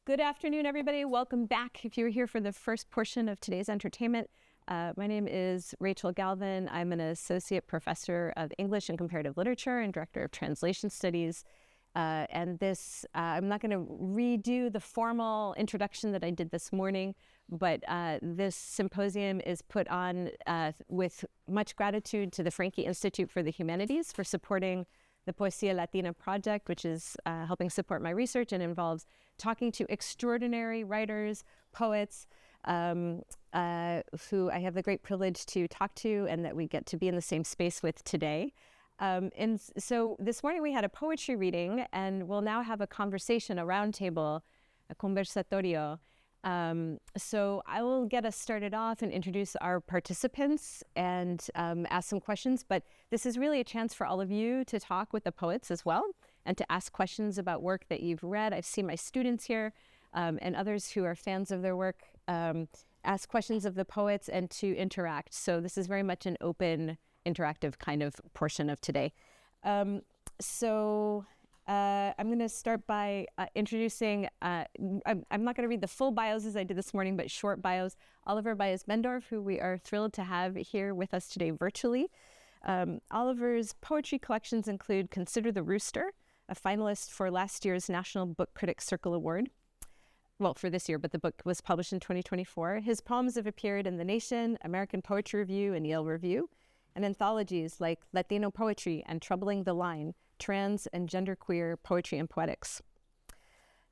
Good afternoon, everybody. Welcome back. If you were here for the first portion of today's entertainment, my name is Rachel Galvin. I'm an associate professor of English and comparative literature and director of translation studies. I'm not going to redo the formal introduction that I did this morning, but this symposium is put on with much gratitude to the Franke Institute for the Humanities for supporting the Poesía Latina project, which is helping support my research and involves talking to extraordinary writers, poets, who I have the great privilege to talk to and that we get to be in the same space with today. And so this morning we had a poetry reading, and we'll now have a conversation, a roundtable, a conversatorio. So I will get us started off and introduce our participants and ask some questions, but this is really a chance for all of you to talk with the poets as well and to ask questions about work that you've read. I've seen my students here and others who are fans of their work ask questions of the poets and to interact. So this is very much an open, interactive kind of portion of today. I'm going to start by introducing, I'm not going to read the full bios as I did this morning, but short bios. Oliver Baez Bendorf, who we are thrilled to have here with us today virtually. Oliver's poetry collections include Consider the Rooster, a finalist for last year's National Book Critics Circle Award. Well, for this year, but the book was published in 2024. His poems have appeared in The Nation, American Poetry Review, and Yale Review, and anthologies like Latino Poetry and Troubling the Line, Trans and Genderqueer Poetry and Poetics.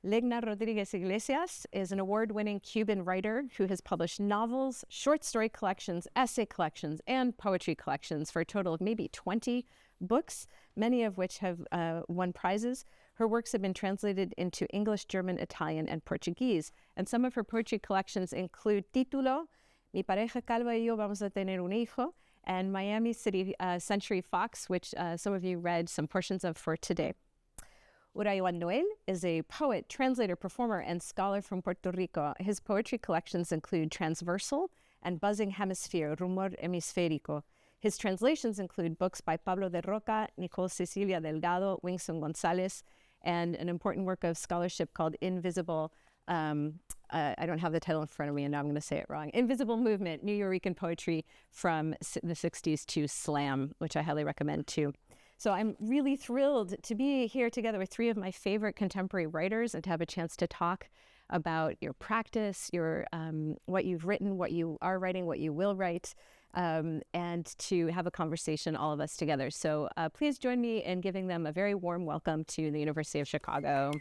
Legna Rodríguez Iglesias is an award-winning Cuban writer who has published novels, short story collections, essay collections, and poetry collections for a total of maybe 20 books, many of which have won prizes. Her works have been translated into English, German, Italian, and Portuguese. And some of her poetry collections include Título, Mi pareja calva y yo vamos a tener un hijo, and Miami City Century Fox, which some of you read some portions of for today. Urayoán Noel is a poet, translator, performer, and scholar from Puerto Rico. His poetry collections include Transversal and Buzzing Hemisphere, Rumor Hemisférico. His translations include books by Pablo de Roca, Nicole Cecilia Delgado, Wingson Gonzalez, and an important work of scholarship called Invisible, I don't have the title in front of me and now I'm going to say it wrong. Invisible Movement, New Yorican Poetry from the 60s to Slam, which I highly recommend too. So I'm really thrilled to be here together with three of my favorite contemporary writers and to have a chance to talk about your practice, your what you've written, what you are writing, what you will write, and to have a conversation, all of us together. So please join me in giving them a very warm welcome to the University of Chicago.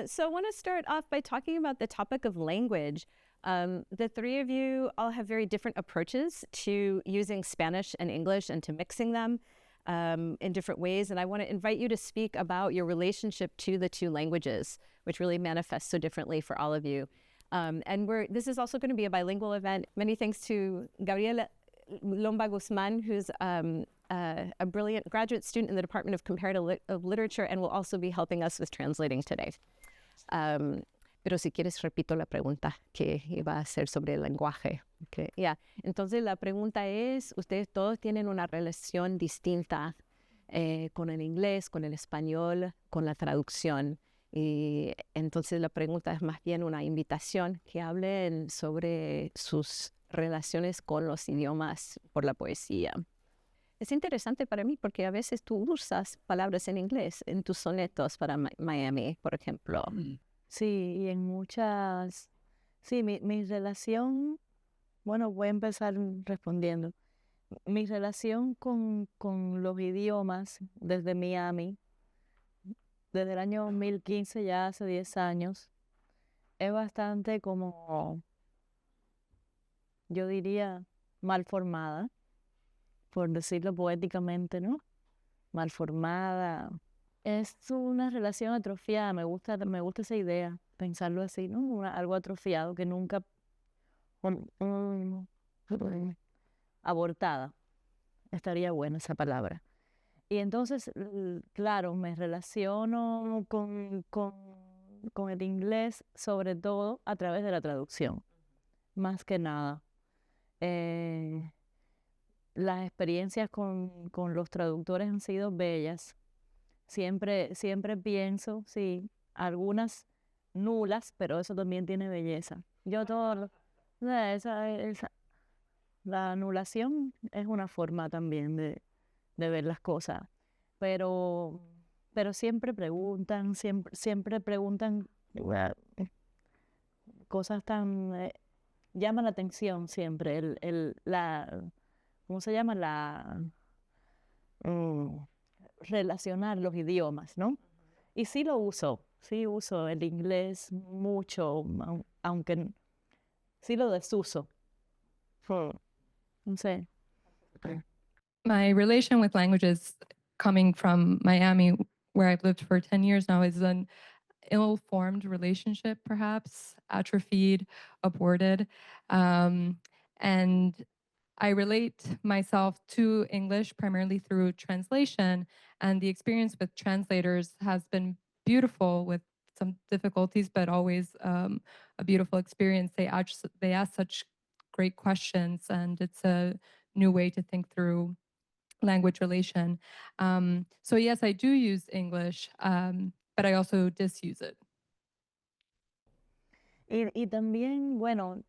So I want to start off by talking about the topic of language. The three of you all have very different approaches to using Spanish and English and to mixing them in different ways. And I want to invite you to speak about your relationship to the two languages, which really manifests so differently for all of you. This is also going to be a bilingual event. Many thanks to Gabriela Lomba Guzman, who's a brilliant graduate student in the Department of Comparative Literature and will also be helping us with translating today. Pero si quieres repito la pregunta que iba a hacer sobre el lenguaje. Okay. Yeah. Entonces la pregunta es, ustedes todos tienen una relación distinta con el inglés, con el español, con la traducción. Y entonces la pregunta es más bien una invitación que hablen sobre sus relaciones con los idiomas por la poesía. Es interesante para mí porque a veces tú usas palabras en inglés en tus sonetos para Miami, por ejemplo. Sí, y en muchas... Sí, mi relación... Bueno, voy a empezar respondiendo. Mi relación con los idiomas desde Miami, desde el año 2015, ya hace 10 años, es bastante como, yo diría, mal formada, por decirlo poéticamente, ¿no? Mal formada. Es una relación atrofiada, me gusta esa idea, pensarlo así, ¿no? Algo atrofiado que nunca... abortada, estaría buena esa palabra. Y entonces, claro, me relaciono con el inglés, sobre todo a través de la traducción, más que nada. las experiencias con los traductores han sido bellas. Siempre pienso, sí, algunas nulas, pero eso también tiene belleza. Yo todo, la anulación es una forma también de ver las cosas, pero, pero siempre preguntan cosas tan, llama la atención siempre, ¿cómo se llama? Mm, relacionar los idiomas, ¿no? Y sí uso el inglés mucho, aunque sí lo desuso. No sé. My relation with languages coming from Miami, where I've lived for 10 years now, is an ill-formed relationship, perhaps atrophied, aborted. And I relate myself to English primarily through translation, and the experience with translators has been beautiful with some difficulties, but always a beautiful experience. They ask such great questions, and it's a new way to think through language relation. So yes, I do use English, but I also disuse it. Y también, bueno,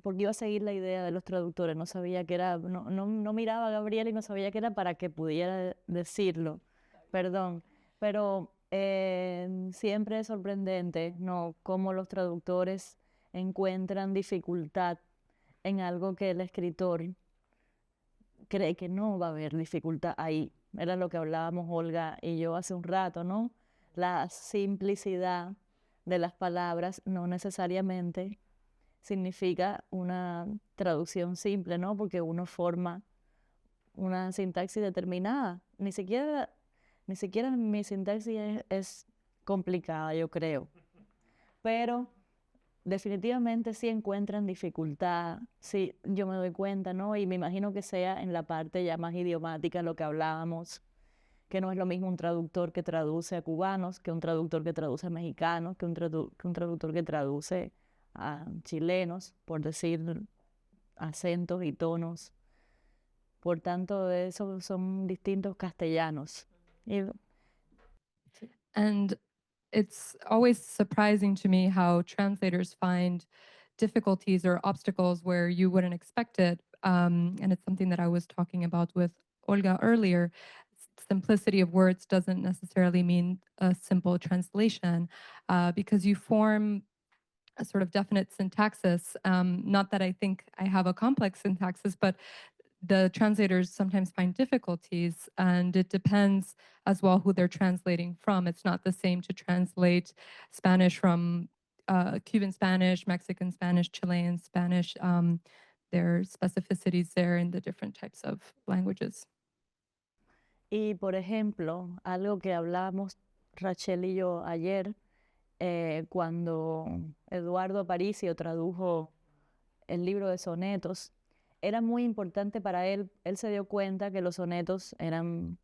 porque iba a seguir la idea de los traductores, no sabía que era, no miraba a Gabriela y no sabía que era para que pudiera decirlo, perdón, pero siempre es sorprendente, ¿no? Cómo los traductores encuentran dificultad en algo que el escritor cree que no va a haber dificultad ahí. Era lo que hablábamos Olga y yo hace un rato, ¿no? La simplicidad de las palabras no necesariamente significa una traducción simple, ¿no? Porque uno forma una sintaxis determinada. Ni siquiera mi sintaxis es complicada, yo creo. Pero definitivamente sí encuentran dificultad, sí, yo me doy cuenta, ¿no? Y me imagino que sea en la parte ya más idiomática, lo que hablábamos, que no es lo mismo un traductor que traduce a cubanos, que un traductor que traduce a mexicanos, que un traductor que traduce a chilenos, por decir acentos y tonos. Por tanto, esos son distintos castellanos. And it's always surprising to me how translators find difficulties or obstacles where you wouldn't expect it. And it's something that I was talking about with Olga earlier. Simplicity of words doesn't necessarily mean a simple translation, because you form a sort of definite syntaxis. Not that I think I have a complex syntaxis, but the translators sometimes find difficulties, and it depends as well who they're translating from. It's not the same to translate Spanish from Cuban Spanish, Mexican Spanish, Chilean Spanish. There are specificities there in the different types of languages. Y por ejemplo, algo que hablábamos Rachel y yo ayer, cuando Eduardo Aparicio tradujo el libro de sonetos, era muy importante para él. Él se dio cuenta que los sonetos eran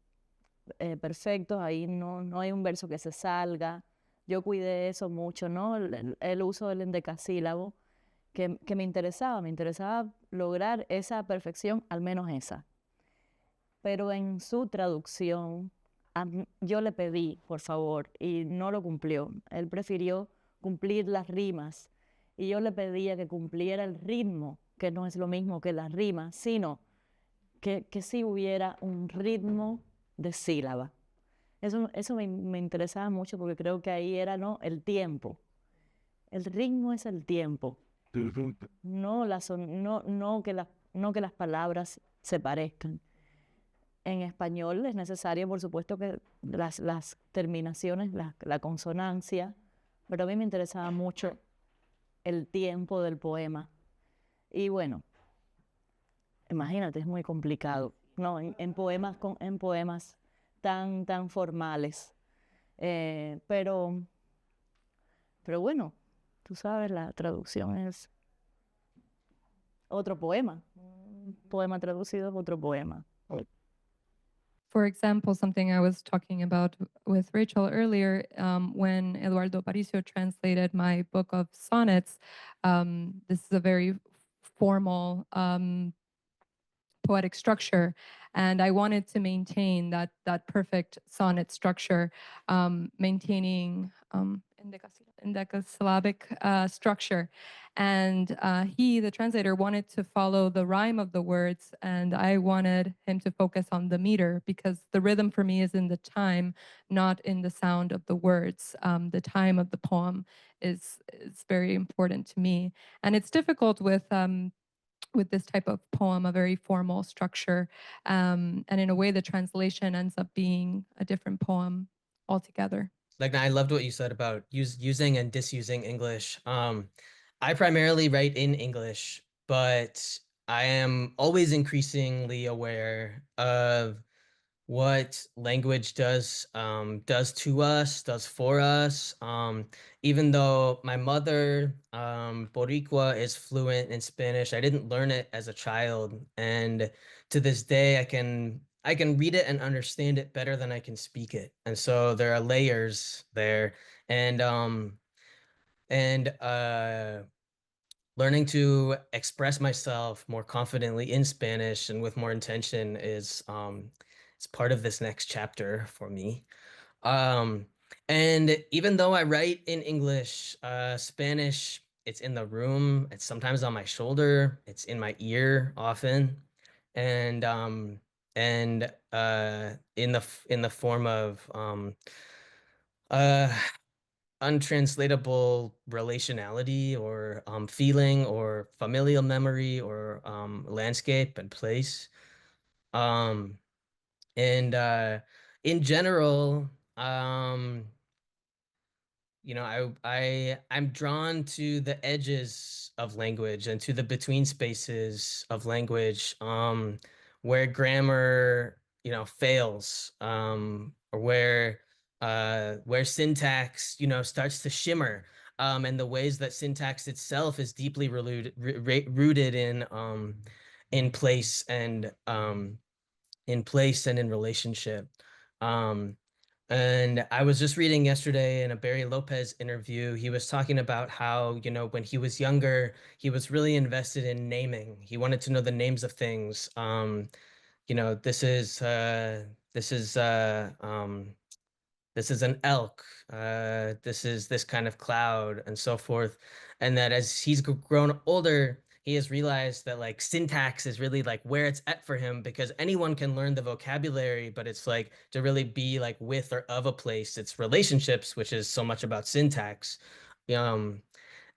perfectos, ahí no hay un verso que se salga. Yo cuidé eso mucho, ¿no? El uso del endecasílabo, que me interesaba lograr esa perfección, al menos esa. Pero en su traducción, yo le pedí, por favor, y no lo cumplió. Él prefirió cumplir las rimas, y yo le pedía que cumpliera el ritmo, que no es lo mismo que las rimas, sino que sí hubiera un ritmo de sílaba. Eso me interesaba mucho porque creo que ahí era, ¿no?, el tiempo. El ritmo es el tiempo. No que las palabras se parezcan. En español es necesario, por supuesto, que las terminaciones, la consonancia, pero a mí me interesaba mucho el tiempo del poema. Y bueno, imagínate, es muy complicado, ¿no? En poemas tan formales. Pero bueno, tú sabes, la traducción es otro poema. Un poema traducido es otro poema. For example, something I was talking about with Rachel earlier, when Eduardo Aparicio translated my book of sonnets, this is a very formal poetic structure, and I wanted to maintain that perfect sonnet structure, maintaining endecasyllabic structure. And he, the translator, wanted to follow the rhyme of the words, and I wanted him to focus on the meter, because the rhythm for me is in the time, not in the sound of the words. The time of the poem is very important to me, and it's difficult with this type of poem, a very formal structure. And in a way, the translation ends up being a different poem altogether. Legna, I loved what you said about using and disusing English. I primarily write in English, but I am always increasingly aware of what language does to us, does for us. Even though my mother, Boricua, is fluent in Spanish, I didn't learn it as a child, and to this day, I can read it and understand it better than I can speak it. And so there are layers there, and learning to express myself more confidently in Spanish and with more intention is it's part of this next chapter for me. And even though I write in English, Spanish, it's in the room, it's sometimes on my shoulder, it's in my ear often, and in the form of untranslatable relationality or feeling or familial memory or landscape and place. And in general, you know, I'm drawn to the edges of language and to the between spaces of language, where grammar, you know, fails, or where syntax, you know, starts to shimmer, and the ways that syntax itself is deeply rooted in place and in relationship. And I was just reading yesterday in a Barry Lopez interview, he was talking about how, you know, when he was younger, he was really invested in naming. He wanted to know the names of things. You know, this is an elk, this is this kind of cloud, and so forth. And that as he's grown older, he has realized that like syntax is really like where it's at for him, because anyone can learn the vocabulary, but it's like to really be like with or of a place, it's relationships, which is so much about syntax. And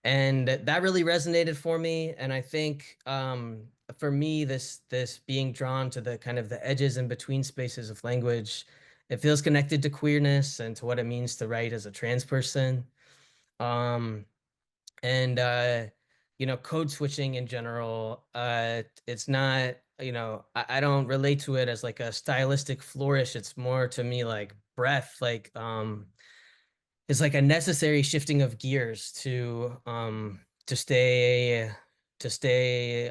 that really resonated for me. And I think for me, this being drawn to the kind of the edges and between spaces of language, it feels connected to queerness and to what it means to write as a trans person. And you know, code switching in general, it's not, you know, I don't relate to it as like a stylistic flourish. It's more to me like breath, like it's like a necessary shifting of gears to stay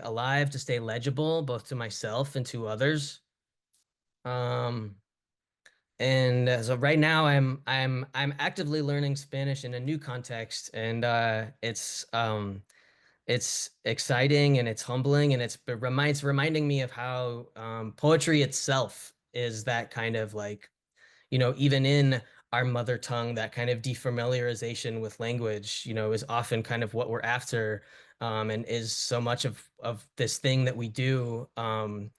alive, to stay legible, both to myself and to others. And so right now I'm actively learning Spanish in a new context, and it's exciting and it's humbling, and it reminding me of how poetry itself is that kind of like, you know, even in our mother tongue, that kind of defamiliarization with language, you know, is often kind of what we're after, and is so much of this thing that we do, and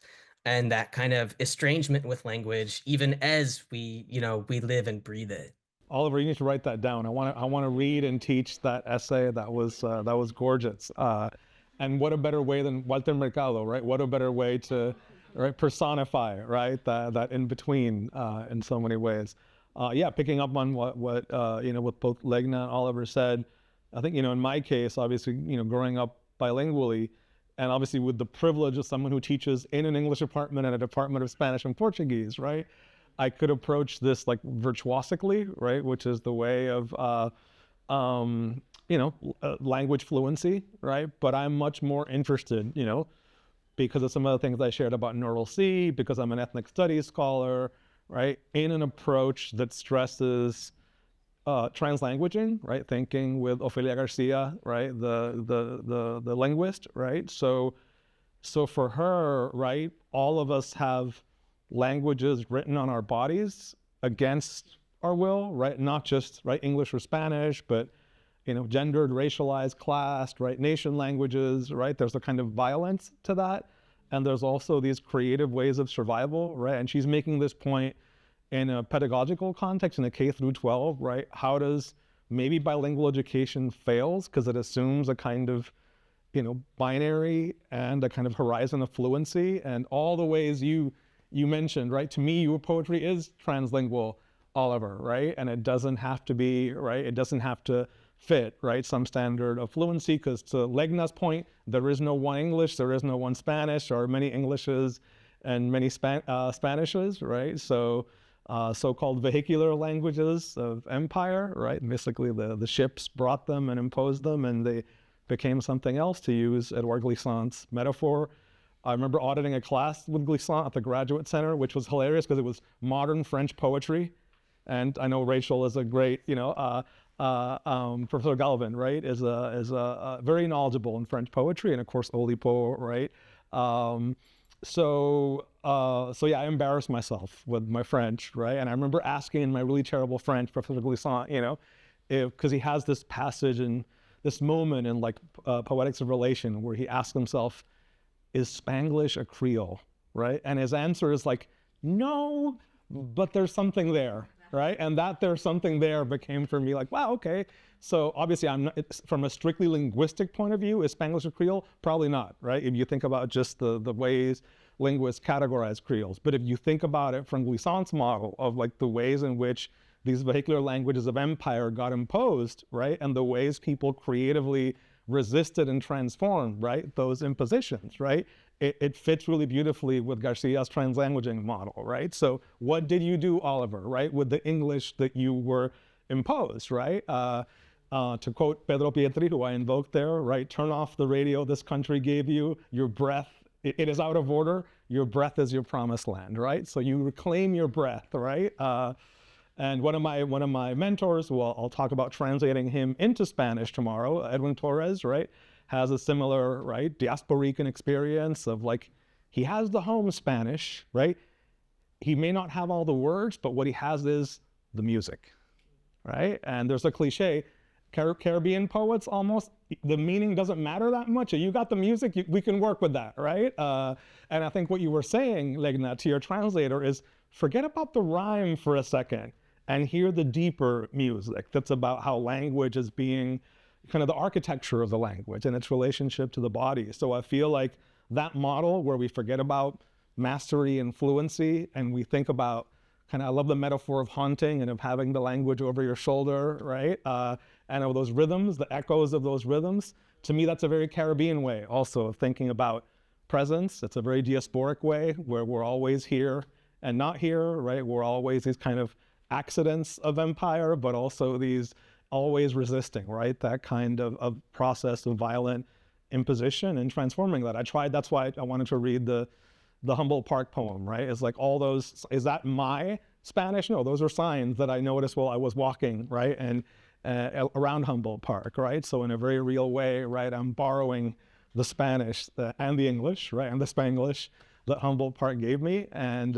that kind of estrangement with language, even as we, you know, we live and breathe it. Oliver, you need to write that down. I want to read and teach that essay. That was gorgeous. And what a better way than Walter Mercado, right? What a better way to, right, personify, right, that in between in so many ways. Yeah, picking up on what you know, what both Legna and Oliver said. I think, you know, in my case, obviously, you know, growing up bilingually, and obviously with the privilege of someone who teaches in an English department and a department of Spanish and Portuguese, right? I could approach this like virtuosically, right? Which is the way of, you know, language fluency, right? But I'm much more interested, you know, because of some of the things I shared about neural C, because I'm an ethnic studies scholar, right? In an approach that stresses translanguaging, right? Thinking with Ofelia Garcia, right? The linguist, right? So for her, right, all of us have languages written on our bodies against our will, right? Not just, right, English or Spanish, but, you know, gendered, racialized, classed, right, nation languages, right? There's a kind of violence to that. And there's also these creative ways of survival, right? And she's making this point in a pedagogical context, in a K through 12, right? How does maybe bilingual education fails because it assumes a kind of, you know, binary and a kind of horizon of fluency, and all the ways you mentioned, right? To me, your poetry is translingual, Oliver, right? And it doesn't have to be, right? It doesn't have to fit, right, some standard of fluency, because to Legna's point, there is no one English, there is no one Spanish, or many Englishes and many Spanishes, right? So so-called vehicular languages of empire, right? Basically the ships brought them and imposed them, and they became something else, to use Edouard Glissant's metaphor. I remember auditing a class with Glissant at the Graduate Center, which was hilarious because it was modern French poetry. And I know Rachel is a great, you know, Professor Galvin, right, is a very knowledgeable in French poetry, and of course Oulipo, right? So yeah, I embarrassed myself with my French, right? And I remember asking in my really terrible French, Professor Glissant, you know, because he has this passage and this moment in like Poetics of Relation where he asks himself, is Spanglish a Creole, right? And his answer is like, no, but there's something there, right? And that there's something there became for me like, wow, okay. So obviously I'm not, from a strictly linguistic point of view, is Spanglish a Creole? Probably not, right? If you think about just the ways linguists categorize Creoles. But if you think about it from Glissant's model of like the ways in which these vehicular languages of empire got imposed, right? And the ways people creatively resisted and transformed, right? Those impositions, right? It fits really beautifully with Garcia's translanguaging model, right? So what did you do, Oliver, right? With the English that you were imposed, right? To quote Pedro Pietri, who I invoked there, right? Turn off the radio this country gave you, your breath, it is out of order, your breath is your promised land, right? So you reclaim your breath, right? And one of my mentors, who I'll talk about translating him into Spanish tomorrow, Edwin Torres, right, has a similar, right, diasporican experience of like, he has the home Spanish, right? He may not have all the words, but what he has is the music, right? And there's a cliche, Caribbean poets almost, the meaning doesn't matter that much. You got the music, we can work with that, right? And I think what you were saying, Legna, to your translator is, forget about the rhyme for a second and hear the deeper music that's about how language is being kind of the architecture of the language and its relationship to the body. So I feel like that model where we forget about mastery and fluency and we think about kind of, I love the metaphor of haunting and of having the language over your shoulder, right? And of those rhythms, the echoes of those rhythms. To me, that's a very Caribbean way also of thinking about presence. It's a very diasporic way where we're always here and not here, right? We're always these kind of accidents of empire, but also these always resisting, right? That kind of process of violent imposition and transforming that. That's why I wanted to read the Humboldt Park poem, right? It's like all those, is that my Spanish? No, those are signs that I noticed while I was walking, right? And around Humboldt Park, right? So in a very real way, right? I'm borrowing the Spanish and the English, right? And the Spanglish that Humboldt Park gave me. And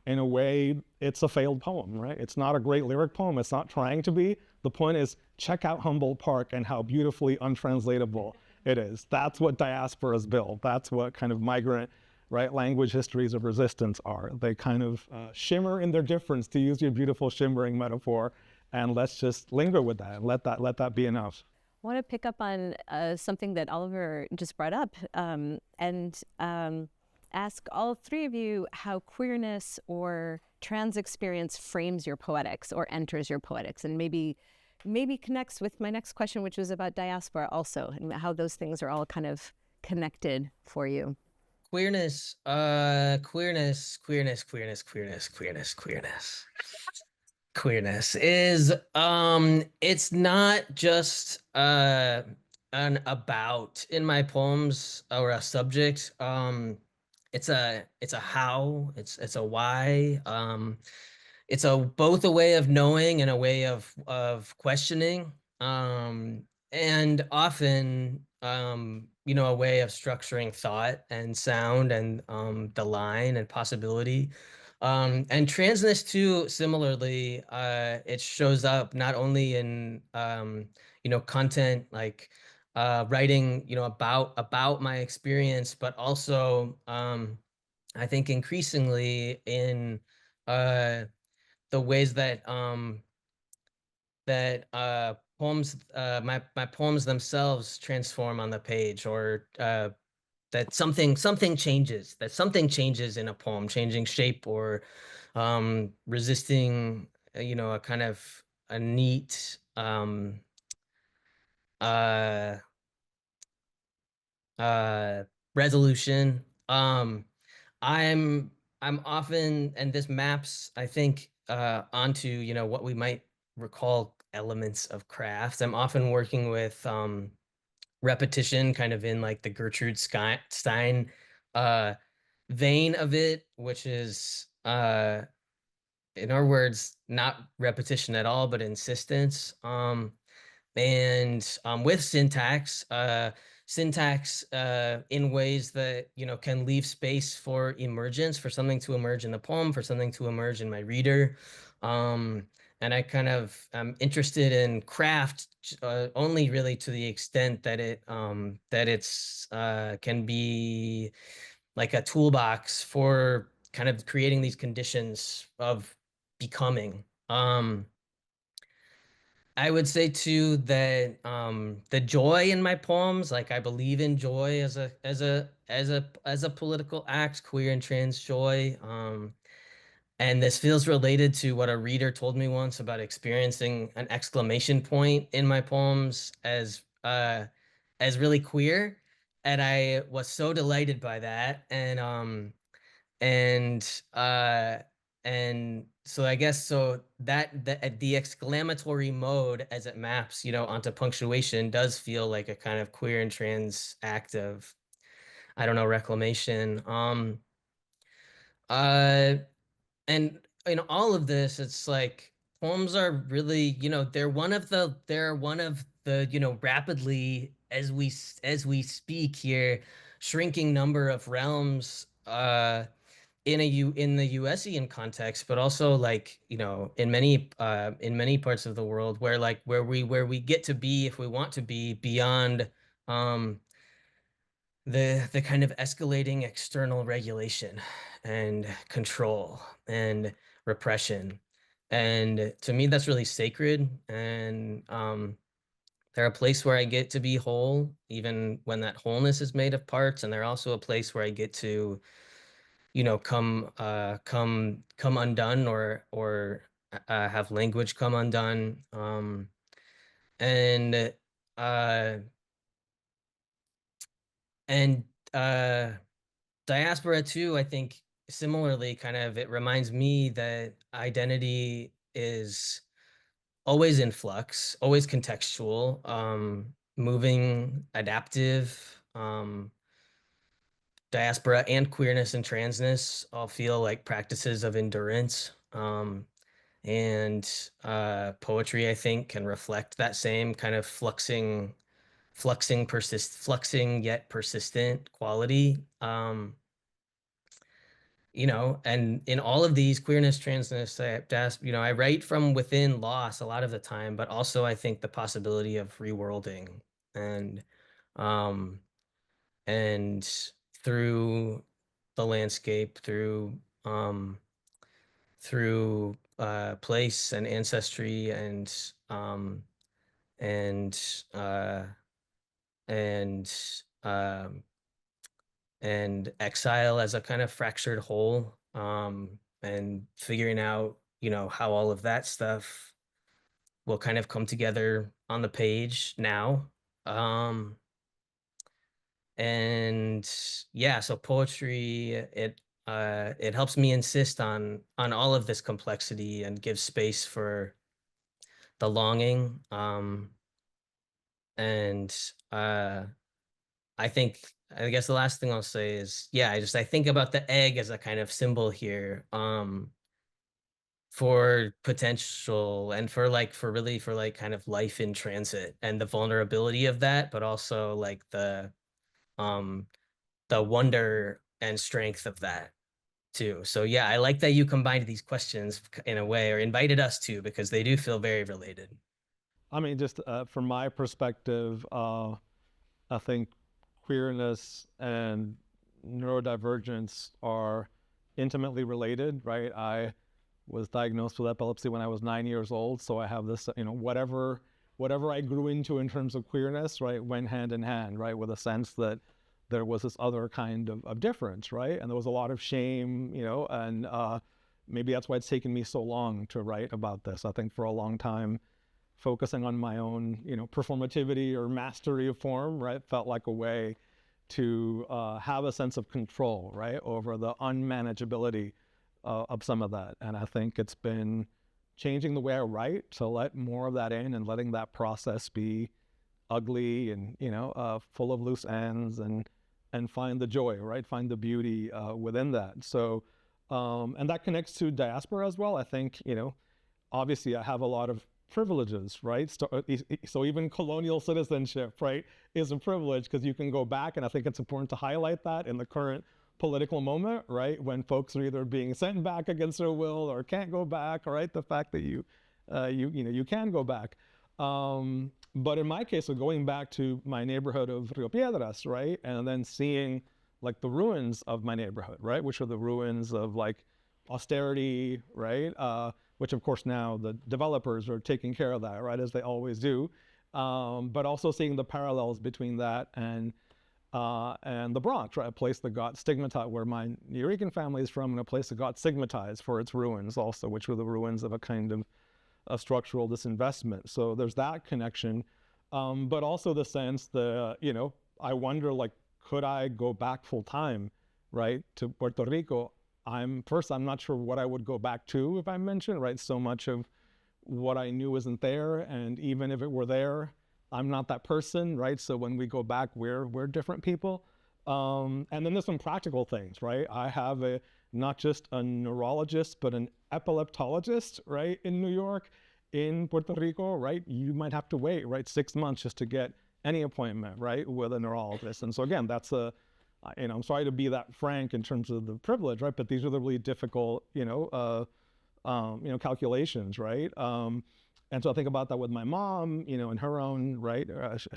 in a way, it's a failed poem, right? It's not a great lyric poem. It's not trying to be. The point is, check out Humboldt Park and how beautifully untranslatable it is. That's what diasporas build. That's what kind of migrant, right, language histories of resistance are. They kind of shimmer in their difference, to use your beautiful shimmering metaphor, and let's just linger with that and let that be enough. I want to pick up on something that Oliver just brought up and ask all three of you how queerness or trans experience frames your poetics or enters your poetics, and maybe connects with my next question, which was about diaspora also, and how those things are all kind of connected for you. Queerness is it's not just an about in my poems or a subject. It's a how, it's a why. it's both a way of knowing and a way of questioning, and often a way of structuring thought and sound and the line and possibility. And transness too, similarly, it shows up not only in content like writing about my experience, but also I think increasingly in the ways that poems my poems themselves transform on the page, or that something changes in a poem, changing shape, or resisting a kind of a neat uh resolution. I'm often, and this maps, I think, onto what we might recall elements of craft. I'm often working with repetition, kind of in like the Gertrude Stein vein of it, which is in our words, not repetition at all, but insistence. And with syntax, in ways that can leave space for emergence, for something to emerge in the poem, for something to emerge in my reader. And I kind of am interested in craft only really to the extent that it's can be like a toolbox for kind of creating these conditions of becoming. I would say too that the joy in my poems, like I believe in joy as a political act, queer and trans joy. And this feels related to what a reader told me once about experiencing an exclamation point in my poems as really queer. And I was so delighted by that. And and so I guess so that the exclamatory mode as it maps onto punctuation does feel like a kind of queer and trans act of, I don't know, reclamation. Uh and in all of this, it's like poems are really they're one of the rapidly, as we speak here, shrinking number of realms in the USian context, but also like in many parts of the world where we get to be, if we want to be, beyond um the kind of escalating external regulation and control and repression. And to me that's really sacred. And they're a place where I get to be whole, even when that wholeness is made of parts. And they're also a place where I get to come undone, or have language come undone. And uh and diaspora too, I think similarly, kind of, it reminds me that identity is always in flux, always contextual, moving, adaptive. Diaspora and queerness and transness all feel like practices of endurance. And poetry, I think, can reflect that same kind of fluxing yet persistent quality. And in all of these queerness, transness, I write from within loss a lot of the time, but also I think the possibility of reworlding, and um and through the landscape, through place and ancestry, and uh and um and exile as a kind of fractured whole, and figuring out how all of that stuff will kind of come together on the page now. And yeah, so poetry, it helps me insist on all of this complexity and gives space for the longing. And I guess the last thing I'll say is, yeah, I think about the egg as a kind of symbol here. for potential and for really for like kind of life in transit and the vulnerability of that, but also like um the wonder and strength of that too. So yeah, I like that you combined these questions in a way, or invited us to, because they do feel very related. I mean, just from my perspective, I think queerness and neurodivergence are intimately related, right? I was diagnosed with epilepsy when I was 9 years old, so I have this, whatever I grew into in terms of queerness, right, went hand in hand, right, with a sense that there was this other kind of difference, right, and there was a lot of shame, and maybe that's why it's taken me so long to write about this. I think for a long time, focusing on my own, performativity or mastery of form, right, felt like a way to have a sense of control, right, over the unmanageability of some of that. And I think it's been changing the way I write to let more of that in and letting that process be ugly and, full of loose ends, and find the joy, right, find the beauty within that. So, and that connects to diaspora as well. I think, obviously I have a lot of privileges, right? So even colonial citizenship, right, is a privilege because you can go back, and I think it's important to highlight that in the current political moment, right, when folks are either being sent back against their will or can't go back, right? The fact that you can go back. But in my case, so going back to my neighborhood of Rio Piedras, right, and then seeing like the ruins of my neighborhood, right, which are the ruins of like austerity, right, which of course now the developers are taking care of that, right, as they always do. But also seeing the parallels between that and the Bronx, right, a place that got stigmatized, where my Nuyorican family is from, and a place that got stigmatized for its ruins also, which were the ruins of a kind of a structural disinvestment. So there's that connection, but also the sense that, I wonder, like, could I go back full time, right, to Puerto Rico? I'm not sure what I would go back to if I mentioned, right? So much of what I knew isn't there, and even if it were there, I'm not that person, right? So when we go back, we're different people. And then there's some practical things, right? I have not just a neurologist, but an epileptologist, right, in New York, in Puerto Rico, right? You might have to wait, right, 6 months just to get any appointment, right, with a neurologist. And so again, that's I'm sorry to be that frank in terms of the privilege, right? But these are the really difficult, calculations, right? And so I think about that with my mom, in her own, right?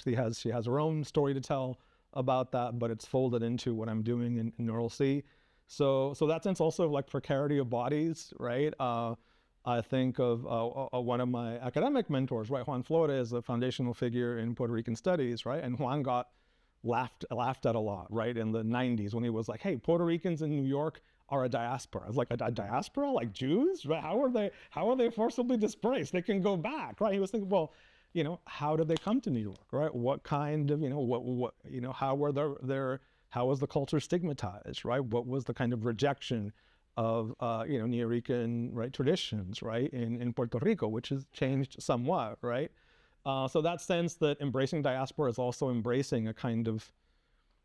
She has her own story to tell about that, but it's folded into what I'm doing in Neural C. So that sense also of like precarity of bodies, right? I think of one of my academic mentors, right? Juan Flores, a foundational figure in Puerto Rican studies, right? And Juan got laughed at a lot, right, in the 90s when he was like, hey, Puerto Ricans in New York are a diaspora. I was like, a diaspora, like Jews, right? How are they forcibly displaced? They can go back, right? He was thinking, well, how did they come to New York, right? What kind of, how was the culture stigmatized, right? What was the kind of rejection of, Nuyorican, right, traditions, right, in Puerto Rico, which has changed somewhat, right? So that sense that embracing diaspora is also embracing a kind of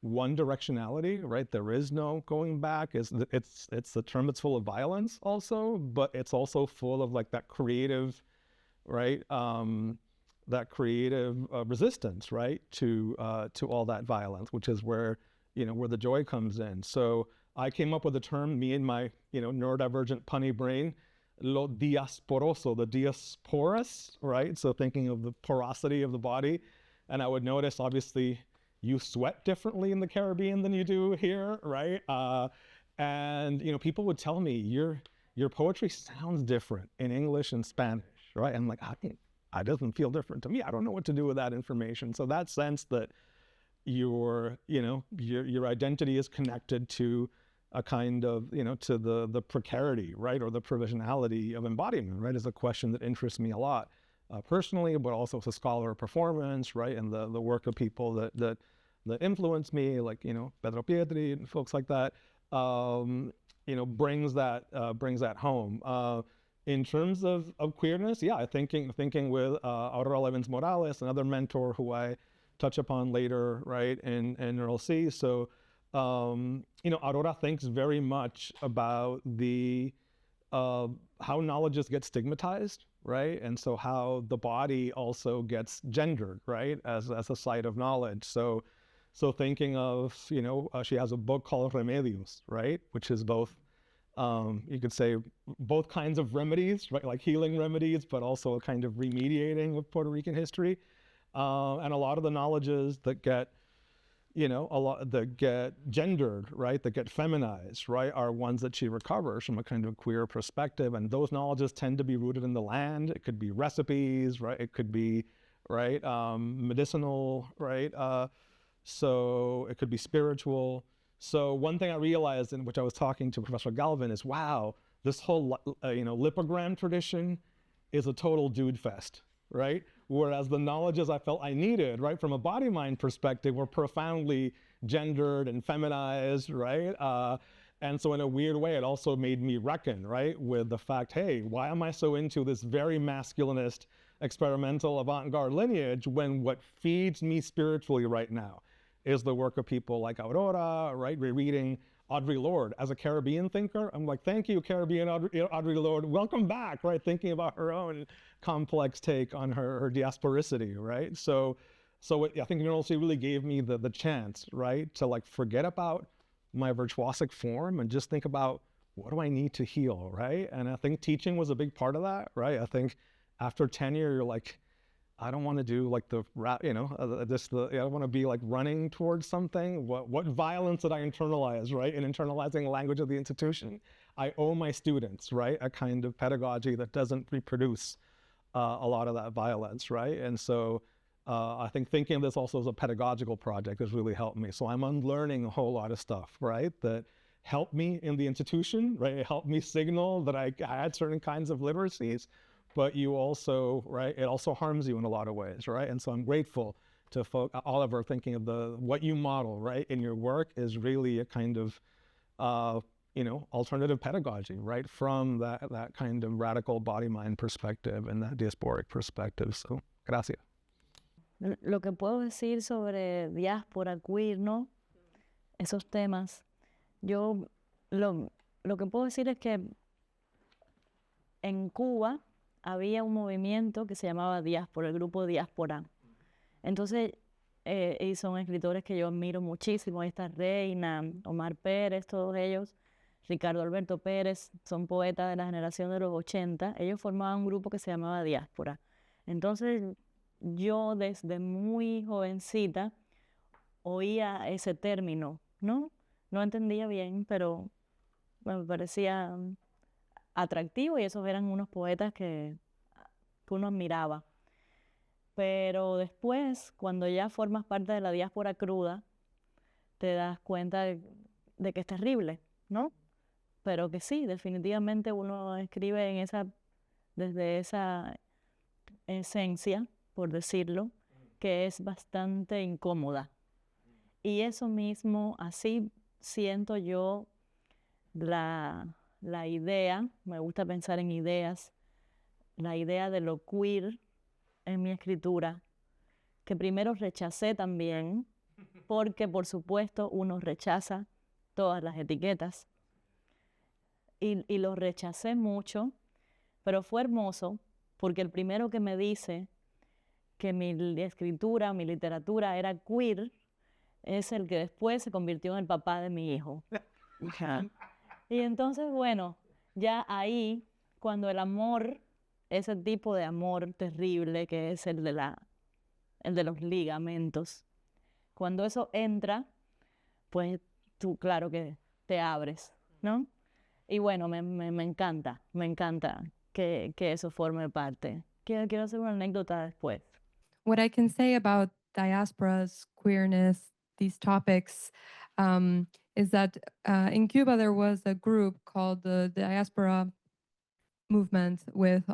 one directionality, right? There is no going back. It's a term that's full of violence also, but it's also full of like that creative, right? That creative resistance, right, to all that violence, which is where the joy comes in. So I came up with a term, me and my neurodivergent punny brain, lo diasporoso, the diasporous, right? So thinking of the porosity of the body. And I would notice, obviously, you sweat differently in the Caribbean than you do here, right? And people would tell me, your poetry sounds different in English and Spanish, right? And I'm like, it doesn't feel different to me. I don't know what to do with that information. So that sense that your identity is connected to a kind of, to the precarity, right, or the provisionality of embodiment, right, is a question that interests me a lot personally, but also as a scholar of performance, right, and the work of people that influence me, like, Pedro Pietri and folks like that, brings that home. In terms of queerness, yeah, thinking with Aurora Levins Morales, another mentor who I touch upon later, right, in Neural C. So, Aurora thinks very much about the how knowledge gets stigmatized, right? And so how the body also gets gendered, right, as a site of knowledge. So thinking of, she has a book called Remedios, right, which is both, you could say, both kinds of remedies, right, like healing remedies, but also a kind of remediating of Puerto Rican history. And a lot of the knowledges that get, that get gendered, right, that get feminized, right, are ones that she recovers from a kind of queer perspective. And those knowledges tend to be rooted in the land. It could be recipes, right, it could be, right, medicinal, right, so it could be spiritual. So one thing I realized, in which I was talking to Professor Galvin, is, wow, this whole, lipogram tradition is a total dude fest, right? Whereas the knowledges I felt I needed, right, from a body-mind perspective, were profoundly gendered and feminized, right? And so in a weird way, it also made me reckon, right, with the fact, hey, why am I so into this very masculinist, experimental, avant-garde lineage when what feeds me spiritually right now is the work of people like Aurora, right, rereading Audre Lorde as a Caribbean thinker? I'm like, thank you, Caribbean Audre Lorde. Welcome back, right? Thinking about her own complex take on her diasporicity, right? So I think university really gave me the chance, right, to like forget about my virtuosic form and just think about, what do I need to heal, right? And I think teaching was a big part of that, right? I think after tenure, you're like, I don't want to do like I don't want to be like running towards something. What violence did I internalize, right? In internalizing the language of the institution, I owe my students, right, a kind of pedagogy that doesn't reproduce a lot of that violence, right? And so I think thinking of this also as a pedagogical project has really helped me. So I'm unlearning a whole lot of stuff, right, that helped me in the institution, right? It helped me signal that I had certain kinds of literacies, but you also, right, it also harms you in a lot of ways, right? And so I'm grateful to Oliver, thinking of what you model, right, in your work is really a kind of, alternative pedagogy, right, from that kind of radical body-mind perspective and that diasporic perspective. So, gracias. Lo que puedo decir sobre diáspora, queer, ¿no? Esos temas, yo lo que puedo decir es que en Cuba había un movimiento que se llamaba Diáspora, el grupo Diáspora. Entonces, y son escritores que yo admiro muchísimo, esta Reina, Omar Pérez, todos ellos, Ricardo Alberto Pérez, son poetas de la generación de los 80, ellos formaban un grupo que se llamaba Diáspora. Entonces, yo desde muy jovencita oía ese término, ¿no? No entendía bien, pero me parecía atractivo y esos eran unos poetas que uno admiraba. Pero después, cuando ya formas parte de la diáspora cruda, te das cuenta de que es terrible, ¿no? Pero que sí, definitivamente uno escribe desde esa esencia, por decirlo, que es bastante incómoda. Y eso mismo, así siento yo la idea, me gusta pensar en ideas, la idea de lo queer en mi escritura, que primero rechacé también, porque por supuesto uno rechaza todas las etiquetas, y lo rechacé mucho, pero fue hermoso, porque el primero que me dice que mi escritura, mi literatura era queer, es el que después se convirtió en el papá de mi hijo. Y entonces, bueno, ya ahí, cuando el amor, ese tipo de amor terrible que es el de los ligamentos, cuando eso entra, pues tú claro que te abres, ¿no? Y bueno, me encanta que eso forme parte. Quiero hacer una anécdota después. What I can say about diasporas, queerness, these topics, is that in Cuba there was a group called the Diaspora Movement with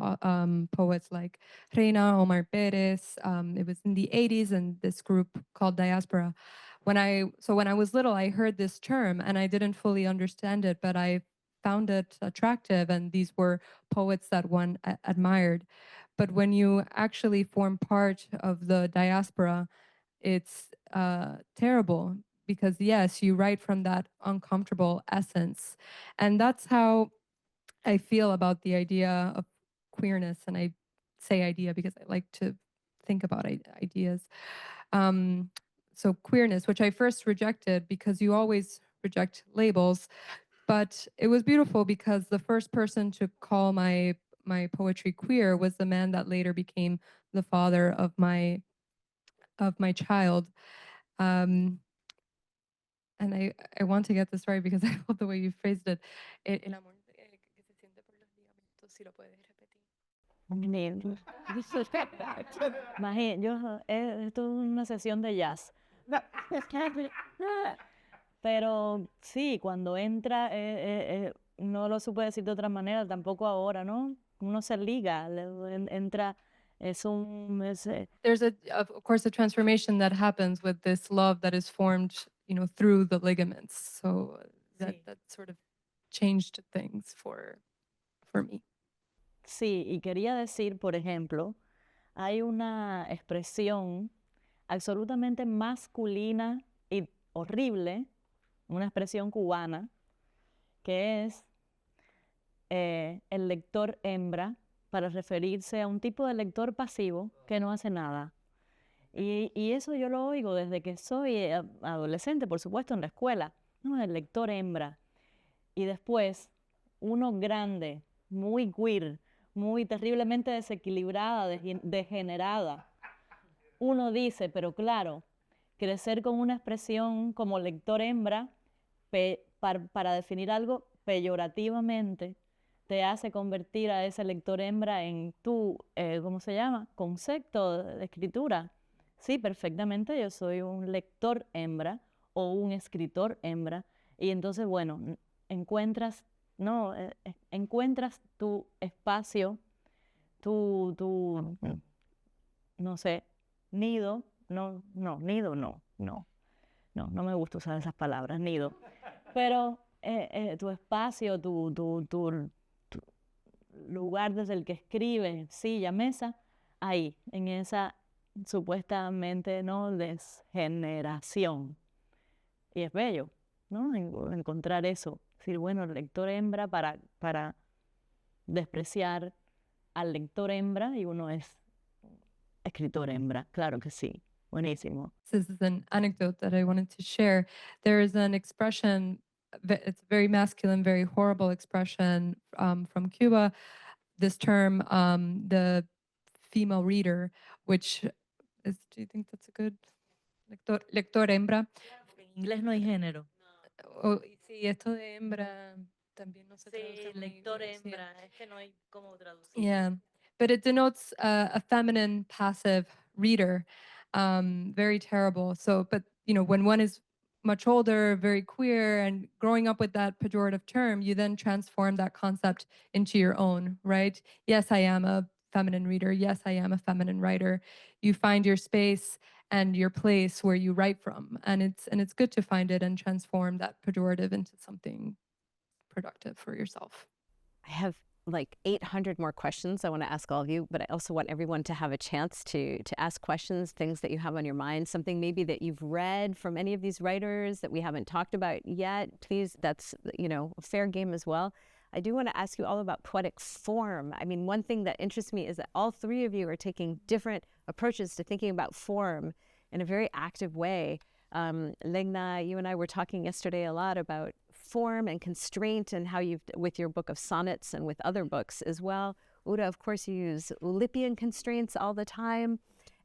poets like Reina, Omar Perez. It was in the 80s, and this group called Diaspora. When I was little, I heard this term and I didn't fully understand it, but I found it attractive, and these were poets that one admired. But when you actually form part of the diaspora, it's terrible, because yes, you write from that uncomfortable essence. And that's how I feel about the idea of queerness, and I say idea because I like to think about ideas. So queerness, which I first rejected because you always reject labels, but it was beautiful because the first person to call my poetry queer was the man that later became the father of my child. And I want to get this right because I love the way you phrased it. El amor que se siente por los ligamentos, si lo puedes repetir. Imagínate, esto es una sesión de jazz. Pero sí, cuando entra, no lo supe decir de otra manera, tampoco ahora, ¿no? Uno se liga, entra, es un... There's of course a transformation that happens with this love that is formed, through the ligaments. So that sort of changed things for me. Sí, y quería decir, por ejemplo, hay una expresión absolutamente masculina y horrible, una expresión cubana, que es el lector hembra, para referirse a un tipo de lector pasivo que no hace nada. Y eso yo lo oigo desde que soy adolescente, por supuesto, en la escuela. No, el lector hembra. Y después, uno grande, muy queer, muy terriblemente desequilibrada, degenerada. Uno dice, pero claro, crecer con una expresión como lector hembra para definir algo peyorativamente te hace convertir a ese lector hembra en tu, ¿cómo se llama? Concepto de escritura. Sí, perfectamente, yo soy un lector hembra o un escritor hembra. Y entonces, bueno, encuentras tu espacio, tu no sé, nido, no me gusta usar esas palabras, nido, pero tu espacio, tu lugar desde el que escribes, silla, mesa, ahí, en esa supuestamente no desgeneración. Y es bello, ¿no? Encontrar eso. Decir, bueno, el lector hembra para despreciar al lector hembra y uno es escritor hembra. Claro que sí. Buenísimo. This is an anecdote that I wanted to share. There is an expression, it's a very masculine, very horrible expression from Cuba. This term, the female reader, which is, do you think that's a good lector hembra? En inglés no hay género. Sí, esto de hembra también no se traduce muy lector bien, sí. hembra, es que no hay cómo traducir. Yeah, but it denotes a feminine passive reader. Very terrible. So, but when one is much older, very queer, and growing up with that pejorative term, you then transform that concept into your own, right? Yes, I am a feminine reader. Yes, I am a feminine writer. You find your space and your place where you write from, and it's good to find it and transform that pejorative into something productive for yourself. I have like 800 more questions I want to ask all of you, but I also want everyone to have a chance to ask questions, things that you have on your mind, something maybe that you've read from any of these writers that we haven't talked about yet. Please, that's, fair game as well. I do want to ask you all about poetic form. I mean, one thing that interests me is that all three of you are taking different approaches to thinking about form in a very active way. Legna, you and I were talking yesterday a lot about form and constraint and how you've, with your book of sonnets and with other books as well. Ura, of course, you use Oulipian constraints all the time.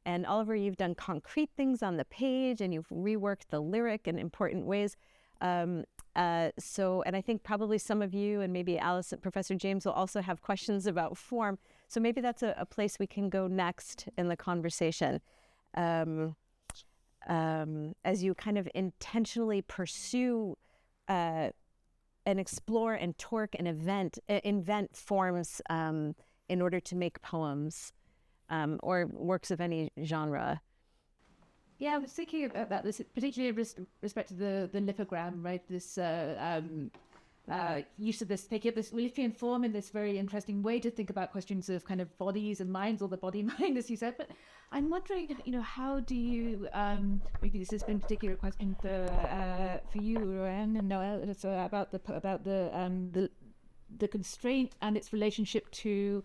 And Oliver, you've done concrete things on the page and you've reworked the lyric in important ways. And I think probably some of you and maybe Alice and Professor James will also have questions about form. So maybe that's a place we can go next in the conversation. As you kind of intentionally pursue and explore and torque and invent forms in order to make poems or works of any genre. Yeah, I was thinking about this, particularly in respect to the lithogram, right? This use of this, taking up this Oulipian form in this very interesting way to think about questions of kind of bodies and minds, or the body-mind, as you said. But I'm wondering, how do you, maybe this has been a particular question for you, Urayoán and Noel, about the the constraint and its relationship to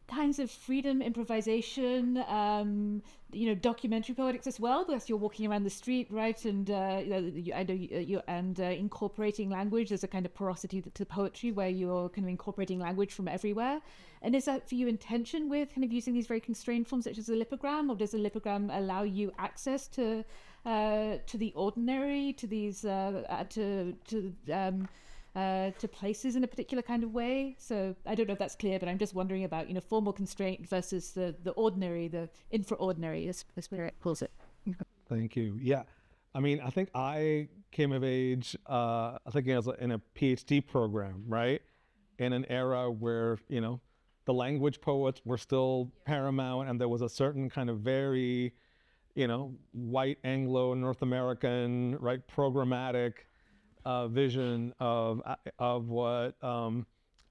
kinds of freedom, improvisation, documentary poetics as well, because you're walking around the street, right? And incorporating language. There's a kind of porosity to poetry where you're kind of incorporating language from everywhere. And is that for you intention with kind of using these very constrained forms such as a lipogram, or does a lipogram allow you access to the ordinary, to these to places in a particular kind of way? So I don't know if that's clear, but I'm just wondering about, formal constraint versus the ordinary, the infraordinary, as Spirit calls it. Thank you. Yeah. I mean, I think I came of age, I think in a PhD program, right? In an era where, the language poets were still paramount, and there was a certain kind of very, white Anglo North American, right, programmatic vision of what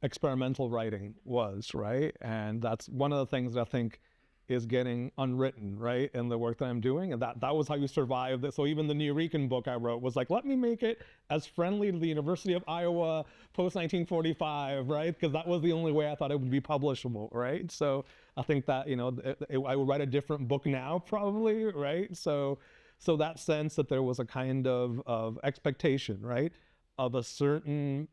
experimental writing was, right? And that's one of the things that I think is getting unwritten, right, in the work that I'm doing. And that was how you survive this. So even the Nuyorican book I wrote was like, let me make it as friendly to the University of Iowa post-1945, right? Because that was the only way I thought it would be publishable, right? So I think that, I would write a different book now probably, right? So that sense that there was a kind of expectation, right, of a certain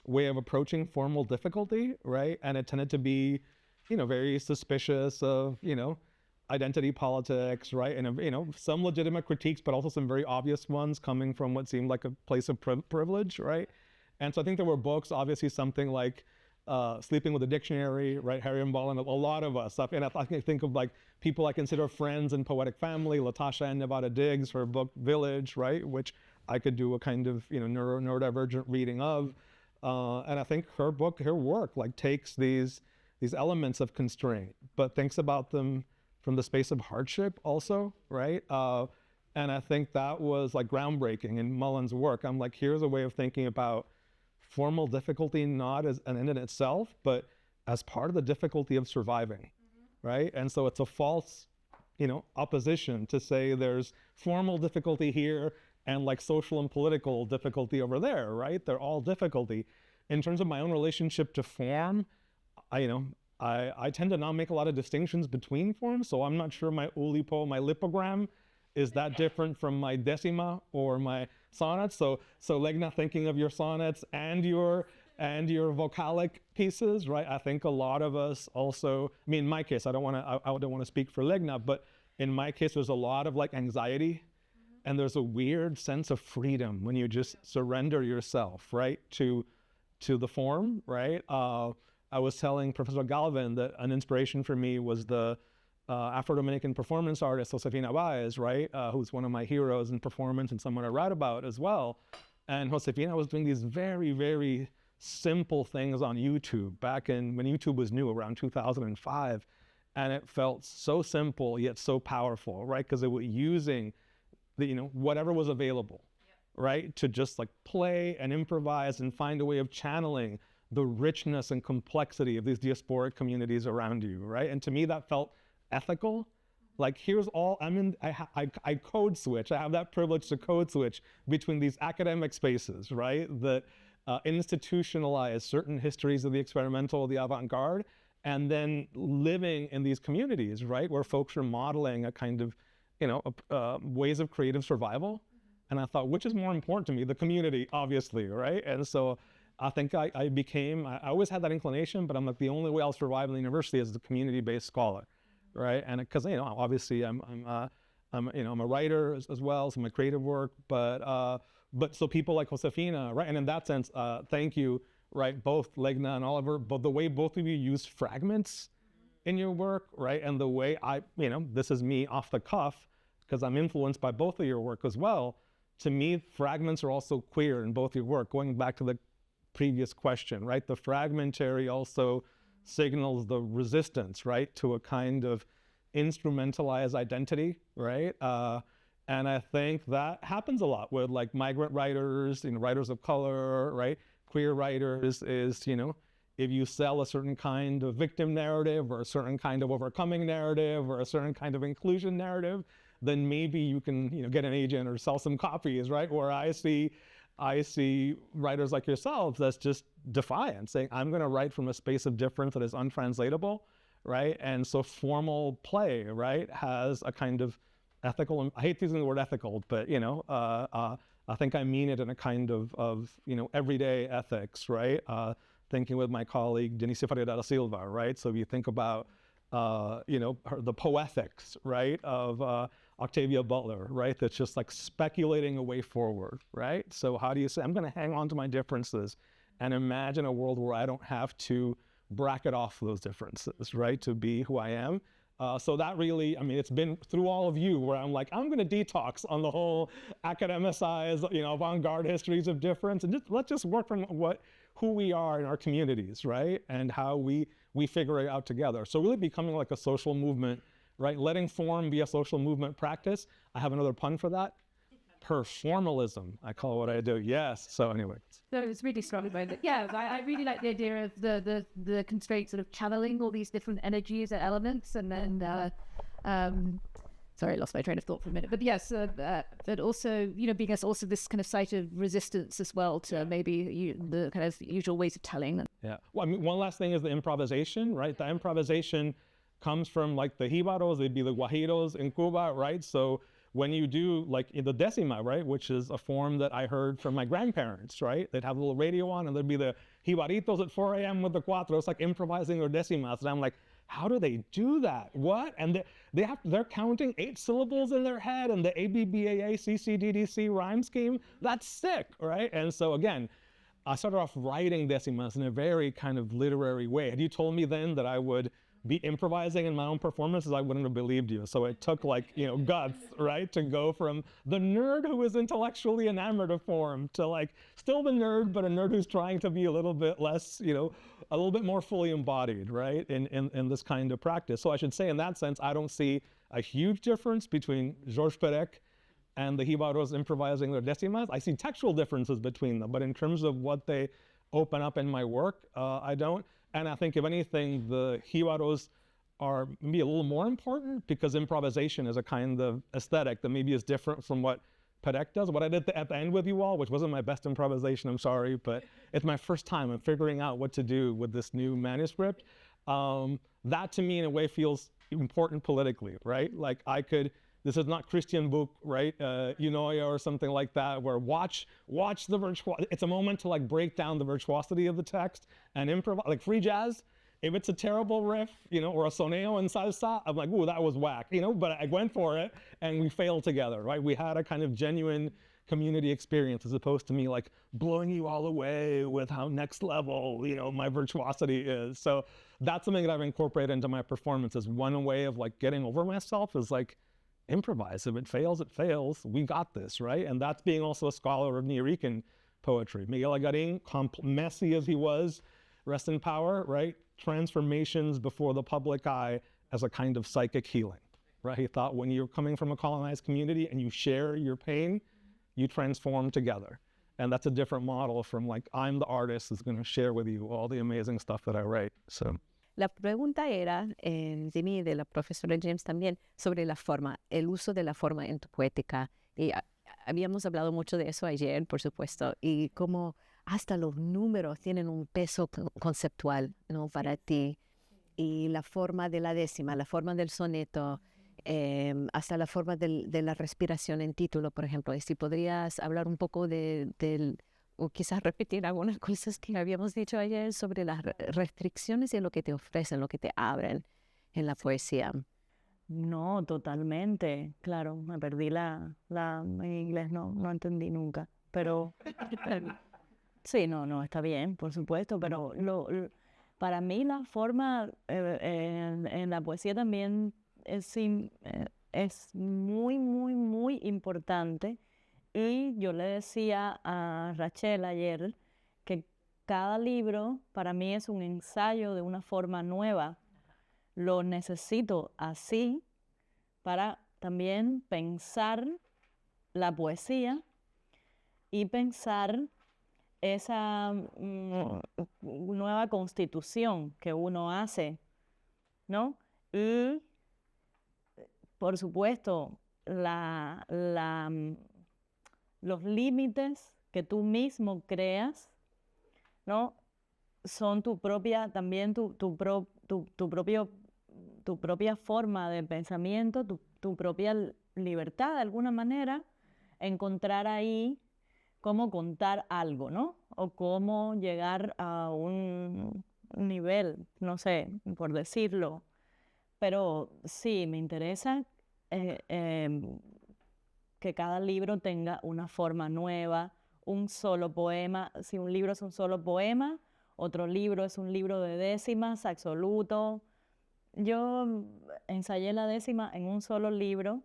way of approaching formal difficulty, right? And it tended to be, very suspicious of, identity politics, right? And, some legitimate critiques, but also some very obvious ones coming from what seemed like a place of privilege, right? And so I think there were books, obviously something like Sleeping with a Dictionary, right? Harry and Ball, and a lot of us. And I can think of like people I consider friends in poetic family, Latasha and Nevada Diggs, her book Village, right? Which I could do a kind of, neurodivergent reading of. And I think her work like takes these elements of constraint, but thinks about them from the space of hardship also, right? And I think that was like groundbreaking in Mullen's work. I'm like, here's a way of thinking about formal difficulty not as an end in itself, but as part of the difficulty of surviving, right? And so it's a false, opposition to say there's formal difficulty here and like social and political difficulty over there, right? They're all difficulty. In terms of my own relationship to form, I tend to not make a lot of distinctions between forms, so I'm not sure my Oulipo, my lipogram, is that different from my decima or my sonnets. So Legna, thinking of your sonnets and your vocalic pieces, right? I think a lot of us also, I mean, in my case, I don't want to speak for Legna, but in my case, there's a lot of like anxiety, and there's a weird sense of freedom when you just surrender yourself, right, to the form, right? I was telling Professor Galvin that an inspiration for me was the Afro-Dominican performance artist, Josefina Baez, right? Who's one of my heroes in performance and someone I write about as well. And Josefina was doing these very, very simple things on YouTube back when YouTube was new, around 2005. And it felt so simple, yet so powerful, right? Because it was using whatever was available, right? To just like play and improvise and find a way of channeling the richness and complexity of these diasporic communities around you, right? And to me, that felt ethical. Like, here's all, I code switch. I have that privilege to code switch between these academic spaces, right? That institutionalize certain histories of the experimental, the avant-garde, and then living in these communities, right? Where folks are modeling a kind of, ways of creative survival. And I thought, which is more important to me? The community, obviously, right? And so I think I always had that inclination, but I'm like, the only way I'll survive in the university is as a community-based scholar, right? And because, obviously I'm a writer as well, so my creative work, but so people like Josefina, right? And in that sense, thank you, right? Both Legna and Oliver, but the way both of you use fragments in your work, right? And the way this is me off the cuff, because I'm influenced by both of your work as well. To me, fragments are also queer in both your work, going back to the previous question, right? The fragmentary also signals the resistance, right, to a kind of instrumentalized identity, right? And I think that happens a lot with like migrant writers, writers of color, right? Queer writers is, if you sell a certain kind of victim narrative or a certain kind of overcoming narrative or a certain kind of inclusion narrative, then maybe you can, get an agent or sell some copies, right? Where I see I see writers like yourselves that's just defiant, saying, I'm going to write from a space of difference that is untranslatable, right? And so formal play, right, has a kind of ethical, I hate using the word ethical, but, you know, I think I mean it in a kind of you know, everyday ethics, right? Thinking with my colleague, Denise Faria da Silva, right? So if you think about, you know, the poetics, right, of Octavia Butler, right? That's just like speculating a way forward, right? So how do you say, I'm going to hang on to my differences and imagine a world where I don't have to bracket off those differences, right? To be who I am. So that really, I mean, it's been through all of you where I'm like, I'm going to detox on the whole academicized, you know, avant-garde histories of difference, and let's just work from who we are in our communities, right? And how we figure it out together. So really becoming like a social movement, right? Letting form be a social movement practice. I have another pun for that. Performalism, I call it what I do. Yes. So anyway. So it's really strong about it. Yeah, I really like the idea of the constraint sort of channeling all these different energies and elements, and then sorry, I lost my train of thought for a minute. But yes, but also, you know, being as also this kind of site of resistance as well to maybe the kind of usual ways of telling. Yeah. Well, I mean, one last thing is the improvisation, right? The improvisation comes from like the jibaros, they'd be the guajiros in Cuba, right? So when you do like in the decima, right, which is a form that I heard from my grandparents, right? They'd have a little radio on and there'd be the jibaritos at 4 a.m. with the cuatros, like improvising their decimas. And I'm like, how do they do that? What? And they're counting 8 syllables in their head and the ABBAA CCDDC rhyme scheme. That's sick, right? And so again, I started off writing decimas in a very kind of literary way. Had you told me then that I would be improvising in my own performances, I wouldn't have believed you. So it took like, you know, guts, right? To go from the nerd who is intellectually enamored of form to like still the nerd, but a nerd who's trying to be a little bit less, you know, a little bit more fully embodied, right? In this kind of practice. So I should say in that sense, I don't see a huge difference between Georges Perec and the jibaros improvising their decimas. I see textual differences between them, but in terms of what they open up in my work, I don't. And I think if anything, the jibaros are maybe a little more important because improvisation is a kind of aesthetic that maybe is different from what Perec does. What I did at the end with you all, which wasn't my best improvisation, I'm sorry, but it's my first time in figuring out what to do with this new manuscript. That to me in a way feels important politically, right? Like this is not Christian book, right? Eunoia or something like that, where watch the virtuosity. It's a moment to like break down the virtuosity of the text and improvise, like free jazz. If it's a terrible riff, you know, or a soneo in salsa, I'm like, ooh, that was whack, you know, but I went for it and we failed together, right? We had a kind of genuine community experience as opposed to me like blowing you all away with how next level, you know, my virtuosity is. So that's something that I've incorporated into my performances. One way of like getting over myself is like, improvise. If it fails, it fails. We got this, right? And that's being also a scholar of Nuyorican poetry. Miguel Agarin, messy as he was, rest in power, right? Transformations before the public eye as a kind of psychic healing, right? He thought when you're coming from a colonized community and you share your pain, you transform together. And that's a different model from like, I'm the artist who's going to share with you all the amazing stuff that I write, so. La pregunta era, de mí y de la profesora James también, sobre la forma, el uso de la forma en tu poética. Y habíamos hablado mucho de eso ayer, por supuesto, y cómo hasta los números tienen un peso conceptual, ¿no? Para ti. Y la forma de la décima, la forma del soneto, hasta la forma de la respiración en título, por ejemplo. Y si podrías hablar un poco o quizás repetir algunas cosas que habíamos dicho ayer sobre las restricciones y lo que te ofrecen, lo que te abren en la poesía. No, totalmente. Claro, me perdí en inglés, no entendí nunca. Pero sí, no, está bien, por supuesto. Pero para mí la forma en la poesía también es muy, muy, muy importante. Y yo le decía a Rachel ayer que cada libro para mí es un ensayo de una forma nueva. Lo necesito así para también pensar la poesía y pensar esa nueva constitución que uno hace, ¿no? Y, por supuesto, los límites que tú mismo creas, ¿no? Son tu propia, también tu propia forma de pensamiento, tu propia libertad de alguna manera, encontrar ahí cómo contar algo, ¿no? O cómo llegar a un nivel, no sé, por decirlo. Pero sí, me interesa que cada libro tenga una forma nueva, un solo poema. Si un libro es un solo poema, otro libro es un libro de décimas, absoluto. Yo ensayé la décima en un solo libro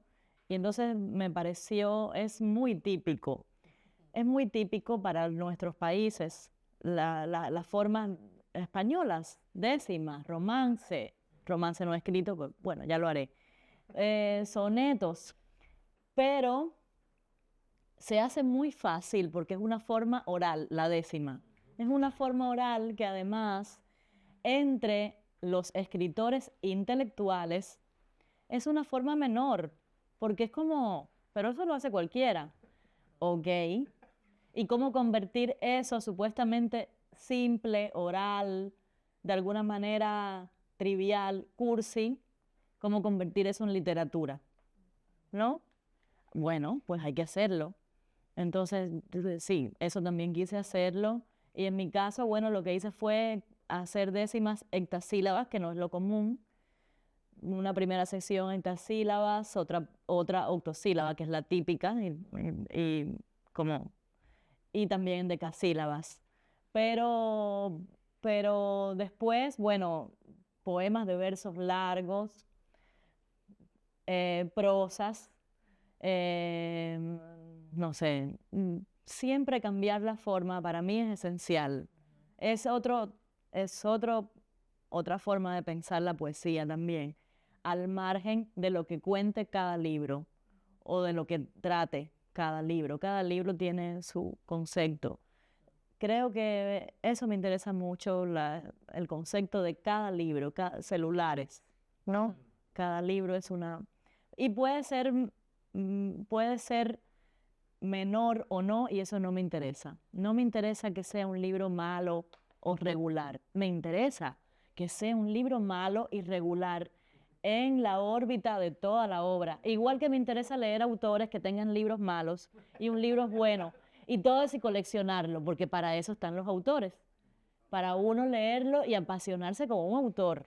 y entonces me pareció, es muy típico para nuestros países, las formas españolas, décimas, romance no escrito, pues, bueno, ya lo haré, sonetos, pero se hace muy fácil porque es una forma oral, la décima. Es una forma oral que además entre los escritores intelectuales es una forma menor, porque es como, pero eso lo hace cualquiera, ¿ok? Y cómo convertir eso supuestamente simple, oral, de alguna manera trivial, cursi, cómo convertir eso en literatura, ¿no? Bueno, pues hay que hacerlo. Entonces, sí, eso también quise hacerlo. Y en mi caso, bueno, lo que hice fue hacer décimas hectasílabas, que no es lo común. Una primera sección hectasílabas, otra octosílaba, que es la típica, y también decasílabas. Pero después, bueno, poemas de versos largos, prosas, no sé, siempre cambiar la forma para mí es esencial. Es otra forma de pensar la poesía también, al margen de lo que cuente cada libro o de lo que trate cada libro. Cada libro tiene su concepto. Creo que eso me interesa mucho, el concepto de cada libro, celulares, ¿no? Cada libro es una... Y puede ser menor o no, y eso no me interesa. No me interesa que sea un libro malo o regular. Me interesa que sea un libro malo y regular en la órbita de toda la obra. Igual que me interesa leer autores que tengan libros malos y un libro bueno. Y todo eso y coleccionarlo, porque para eso están los autores. Para uno leerlo y apasionarse como un autor.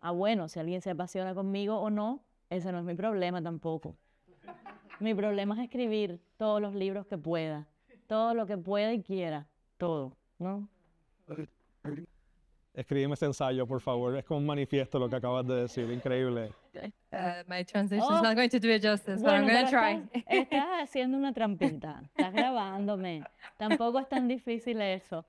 Ah, bueno, si alguien se apasiona conmigo o no, ese no es mi problema tampoco. Mi problema es escribir todos los libros que pueda, todo lo que pueda y quiera, todo, ¿no? Escríbeme ese ensayo, por favor. Es como un manifiesto lo que acabas de decir. Increíble. My translation's not going to do it justice, but I'm Bueno, going to pero try. estás haciendo una trampita, estás grabándome. Tampoco es tan difícil eso.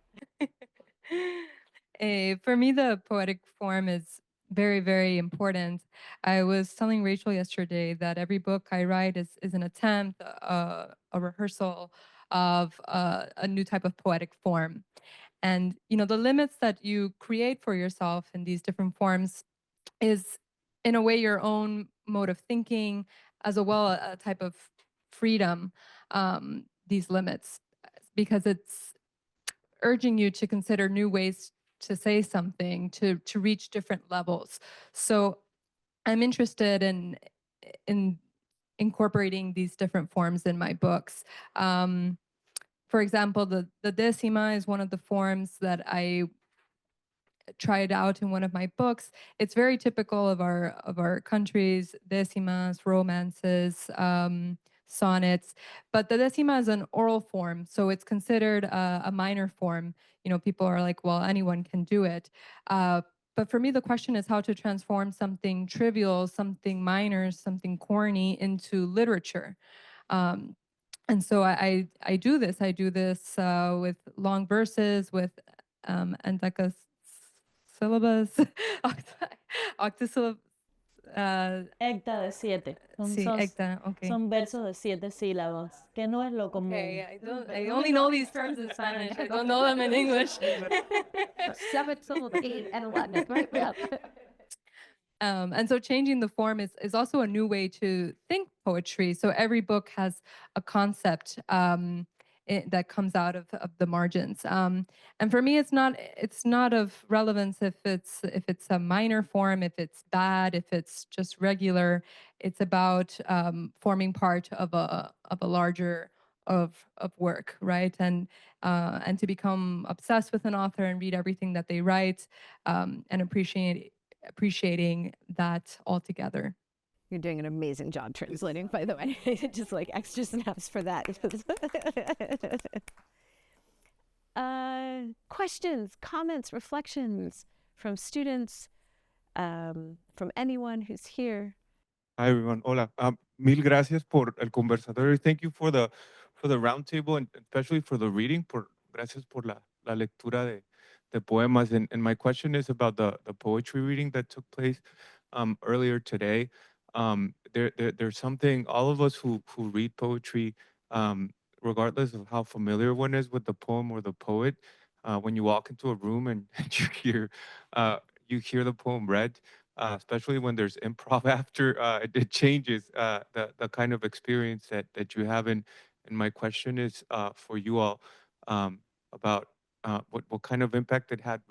For me, the poetic form is very, very important. I was telling Rachel yesterday that every book I write is an attempt, a rehearsal of a new type of poetic form. And, you know, the limits that you create for yourself in these different forms is, in a way, your own mode of thinking, as well a type of freedom, these limits, because it's urging you to consider new ways to say something, to reach different levels. So I'm interested in incorporating these different forms in my books. For example, the decima is one of the forms that I tried out in one of my books. It's very typical of our countries, decimas, romances, sonnets, but the decima is an oral form, so it's considered a minor form. You know, people are like, well, anyone can do it. But for me, the question is how to transform something trivial, something minor, something corny into literature. And so I do this. I do this with long verses, with syllabus, octosyllabus. Hecta de 7. Sí, hecta, okay. Son versos de 7 sílabas, que no es lo común. Okay, I only know these terms in Spanish. I don't know them in English. 7, 8, and 11, right? Yeah. And so changing the form is also a new way to think poetry. So every book has a concept that comes out of the margins. And for me, it's not of relevance if it's a minor form, if it's bad, if it's just regular. It's about forming part of a larger of work, right? And to become obsessed with an author and read everything that they write, and appreciating that altogether. You're doing an amazing job translating, by the way. Just like extra snaps for that. Questions, comments, reflections from students, from anyone who's here. Hi everyone. Hola. Mil gracias por el conversatorio. Thank you for the roundtable and especially for the reading. Gracias por la lectura de poemas. And my question is about the poetry reading that took place earlier today. There's something, all of us who read poetry, regardless of how familiar one is with the poem or the poet, when you walk into a room and you hear the poem read, especially when there's improv after, it changes the kind of experience that you have. And my question is for you all, about what kind of impact it had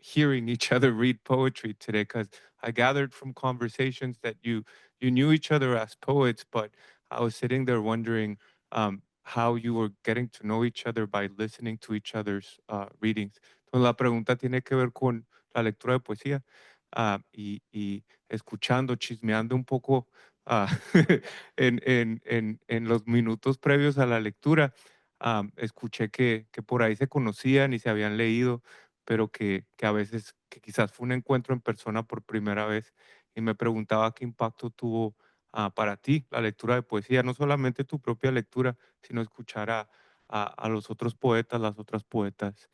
hearing each other read poetry today, because I gathered from conversations that you knew each other as poets, but I was sitting there wondering how you were getting to know each other by listening to each other's readings. Entonces la pregunta tiene que ver con la lectura de poesía, y escuchando, chismeando un poco en los minutos previos a la lectura. Escuché que por ahí se conocían y se habían leído, pero que a veces, que quizás fue un encuentro en persona por primera vez, y me preguntaba qué impacto tuvo para ti la lectura de poesía, no solamente tu propia lectura, sino escuchar a los otros poetas, las otras poetas,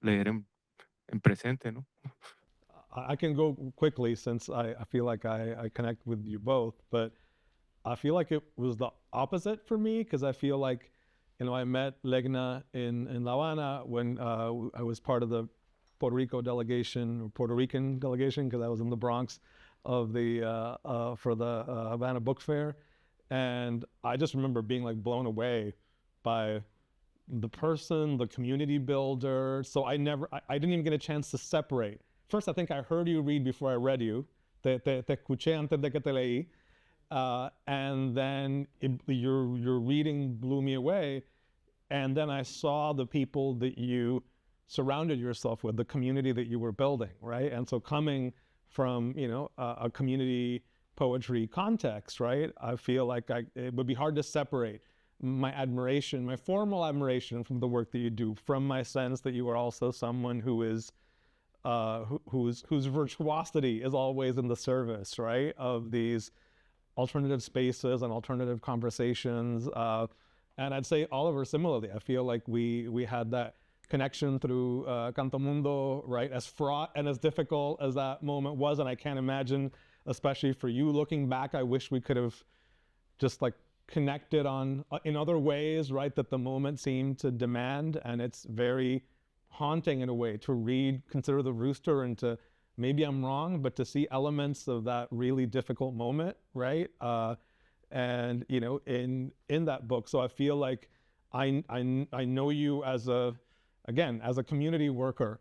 leer en presente, ¿no? I can go quickly since I feel like I connect with you both, but I feel like it was the opposite for me, because I feel like, I met Legna in La Habana when I was part of the Puerto Rican delegation, because I was in the Bronx of the for the Havana Book Fair, and I just remember being like blown away by the person, the community builder. So I didn't even get a chance to separate. First, I think I heard you read before I read you. Te escuché antes de que te leí. And then your reading blew me away. And then I saw the people that you surrounded yourself with, the community that you were building, right? And so coming from, a community poetry context, right? I feel like it would be hard to separate my admiration, my formal admiration from the work that you do, from my sense that you are also someone who is whose virtuosity is always in the service, right, of these alternative spaces and alternative conversations. And I'd say Oliver similarly. I feel like we had that connection through Canto Mundo, right, as fraught and as difficult as that moment was. And I can't imagine, especially for you looking back, I wish we could have just like connected in other ways, right, that the moment seemed to demand. And it's very haunting in a way to consider the rooster and to, maybe I'm wrong, but to see elements of that really difficult moment, right? And in that book, so I feel like I know you as a community worker,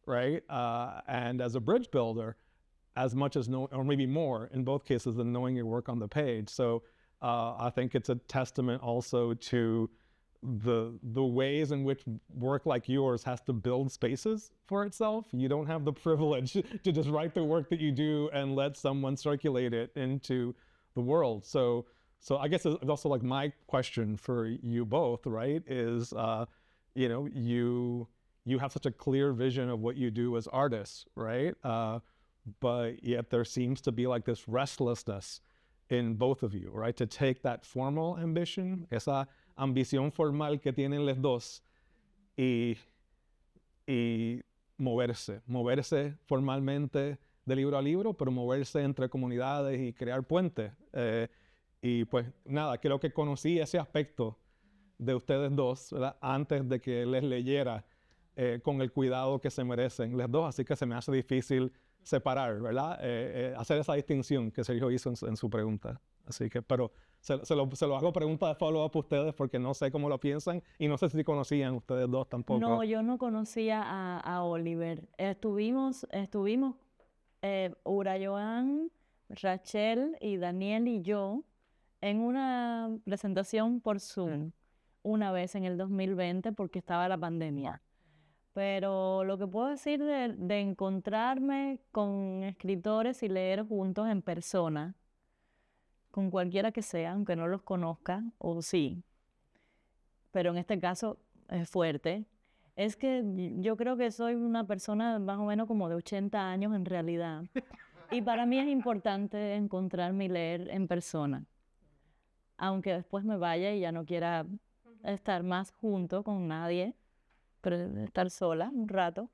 right? And as a bridge builder, as much as or maybe more in both cases than knowing your work on the page. So I think it's a testament also to the ways in which work like yours has to build spaces for itself. You don't have the privilege to just write the work that you do and let someone circulate it into the world. So I guess it's also like my question for you both, right, is, you have such a clear vision of what you do as artists, right? But yet there seems to be like this restlessness in both of you, right? To take that formal ambition, esa ambición formal que tienen los dos, y moverse formalmente de libro a libro, pero moverse entre comunidades y crear puentes. Y pues nada, creo que conocí ese aspecto de ustedes dos, ¿verdad?, antes de que les leyera con el cuidado que se merecen las dos, así que se me hace difícil separar, ¿verdad? Hacer esa distinción que Sergio hizo en su pregunta. Así que, pero se lo hago pregunta de follow-up a ustedes porque no sé cómo lo piensan y no sé si conocían ustedes dos tampoco. No, yo no conocía a Oliver. Estuvimos Urayoán, Rachel y Daniel y yo en una presentación por Zoom una vez en el 2020 porque estaba la pandemia. Pero lo que puedo decir de encontrarme con escritores y leer juntos en persona, con cualquiera que sea, aunque no los conozca, o sí, pero en este caso es fuerte, es que yo creo que soy una persona más o menos como de 80 años en realidad. Y para mí es importante encontrarme y leer en persona, aunque después me vaya y ya no quiera estar más junto con nadie, pero estar sola un rato.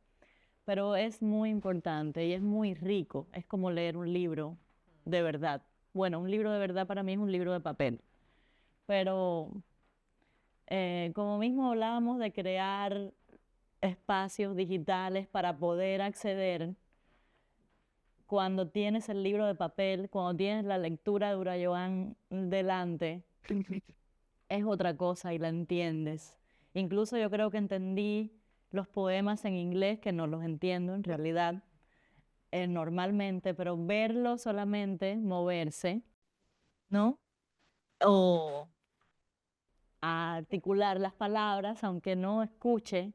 Pero es muy importante y es muy rico. Es como leer un libro de verdad. Bueno, un libro de verdad para mí es un libro de papel. Pero como mismo hablábamos de crear espacios digitales para poder acceder, cuando tienes el libro de papel, cuando tienes la lectura de Urayoán delante, es otra cosa y la entiendes. Incluso yo creo que entendí los poemas en inglés, que no los entiendo en realidad normalmente, pero verlo solamente moverse, ¿no? O articular las palabras, aunque no escuche,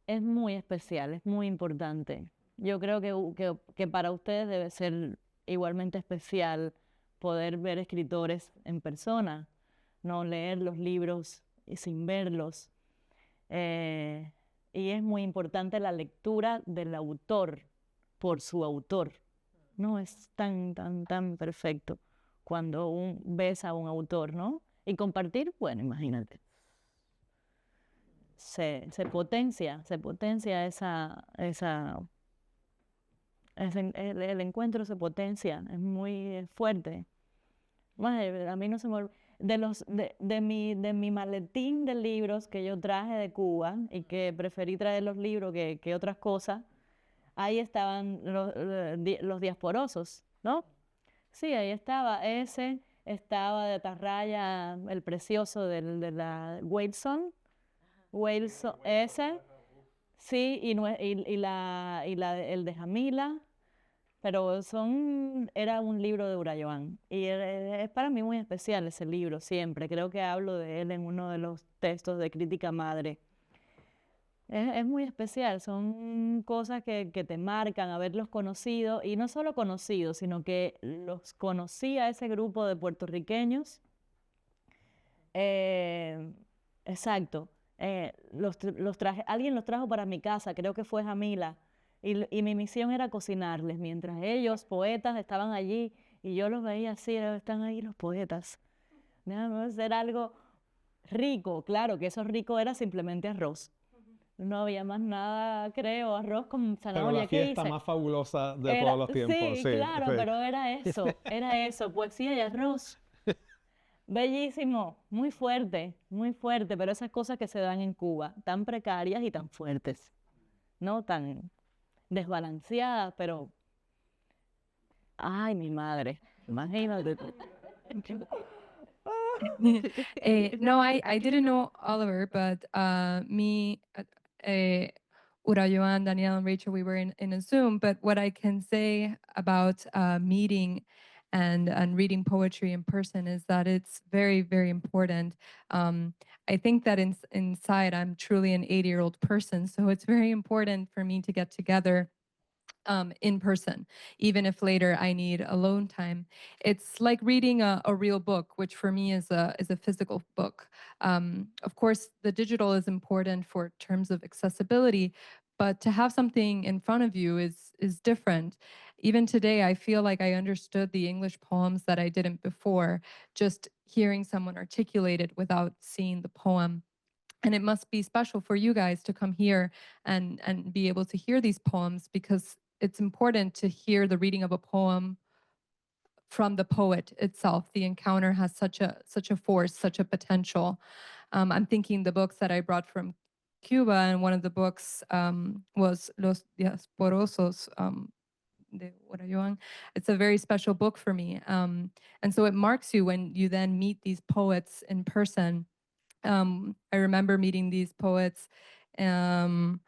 es muy especial, es muy importante. Yo creo que para ustedes debe ser igualmente especial poder ver escritores en persona, no leer los libros sin verlos. Y es muy importante la lectura del autor por su autor. No es tan perfecto cuando ves a un autor, ¿no? Y compartir, bueno, imagínate. Se potencia el encuentro se potencia, es muy fuerte. Bueno, a mí no se me de mi maletín de libros que yo traje de Cuba y que preferí traer los libros que otras cosas, ahí estaban los diasporosos, ¿no? Sí, ahí estaba ese, estaba de Atarraya, el precioso de la Wilson, ese, sí, el de Jamila, pero era un libro de Urayoán y es para mí muy especial ese libro siempre, creo que hablo de él en uno de los textos de Crítica Madre. Es muy especial, son cosas que te marcan haberlos conocido, y no solo conocidos, sino que los conocí a ese grupo de puertorriqueños. Exacto, alguien los trajo para mi casa, creo que fue Jamila, y mi misión era cocinarles, mientras ellos, poetas, estaban allí, y yo los veía así, están ahí los poetas. Déjame hacer algo rico, claro que eso rico era simplemente arroz. No había más nada, creo, arroz con Pero zanahoria. la fiesta más fabulosa de todos los tiempos. Sí, claro, pero era eso, poesía y arroz. Bellísimo, muy fuerte, pero esas cosas que se dan en Cuba, tan precarias y tan fuertes, no tan desbalanceadas, pero, ay, mi madre, imagínate. No, I didn't know Oliver, but Urayoán, Danielle, and Rachel, we were in a Zoom. But what I can say about meeting and reading poetry in person is that it's very, very important. I think that inside I'm truly an 80-year-old person, so it's very important for me to get together in person, even if later I need alone time. It's like reading a real book, which for me is a physical book. Of course, the digital is important for terms of accessibility, but to have something in front of you is different. Even today, I feel like I understood the English poems that I didn't before, just hearing someone articulate it without seeing the poem. And it must be special for you guys to come here and be able to hear these poems, because it's important to hear the reading of a poem from the poet itself. The encounter has such a force, such a potential. I'm thinking the books that I brought from Cuba, and one of the books was Los Diasporosos de Urayoán. It's a very special book for me. And so it marks you when you then meet these poets in person. I remember meeting these poets and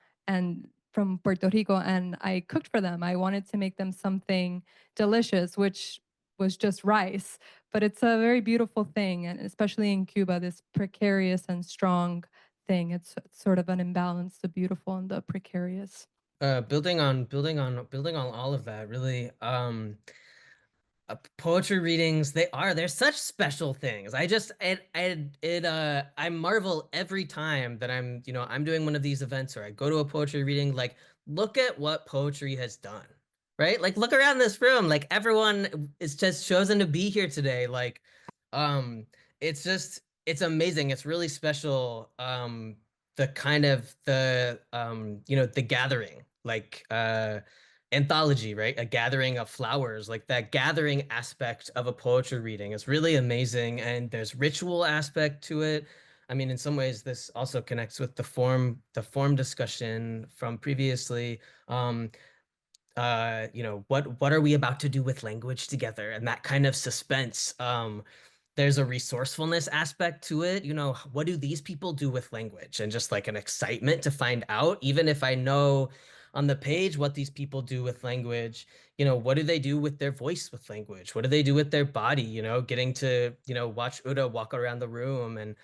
from Puerto Rico, and I cooked for them. I wanted to make them something delicious, which was just rice, but it's a very beautiful thing, and especially in Cuba, this precarious and strong thing. It's sort of an imbalance, the beautiful and the precarious. Building on all of that, really, poetry readings, they're such special things. I marvel every time that I'm doing one of these events or I go to a poetry reading. Like, look at what poetry has done, right? Like, look around this room, like everyone is just chosen to be here today. Like, it's amazing. It's really special. The kind of the gathering, like anthology, right? A gathering of flowers, like that gathering aspect of a poetry reading is really amazing. And there's ritual aspect to it. I mean, in some ways, this also connects with the form discussion from previously. What are we about to do with language together? And that kind of suspense. There's a resourcefulness aspect to it. What do these people do with language? And just like an excitement to find out, even if I know on the page what these people do with language, what do they do with their voice with language? What do they do with their body? Getting to, watch Uda walk around the room and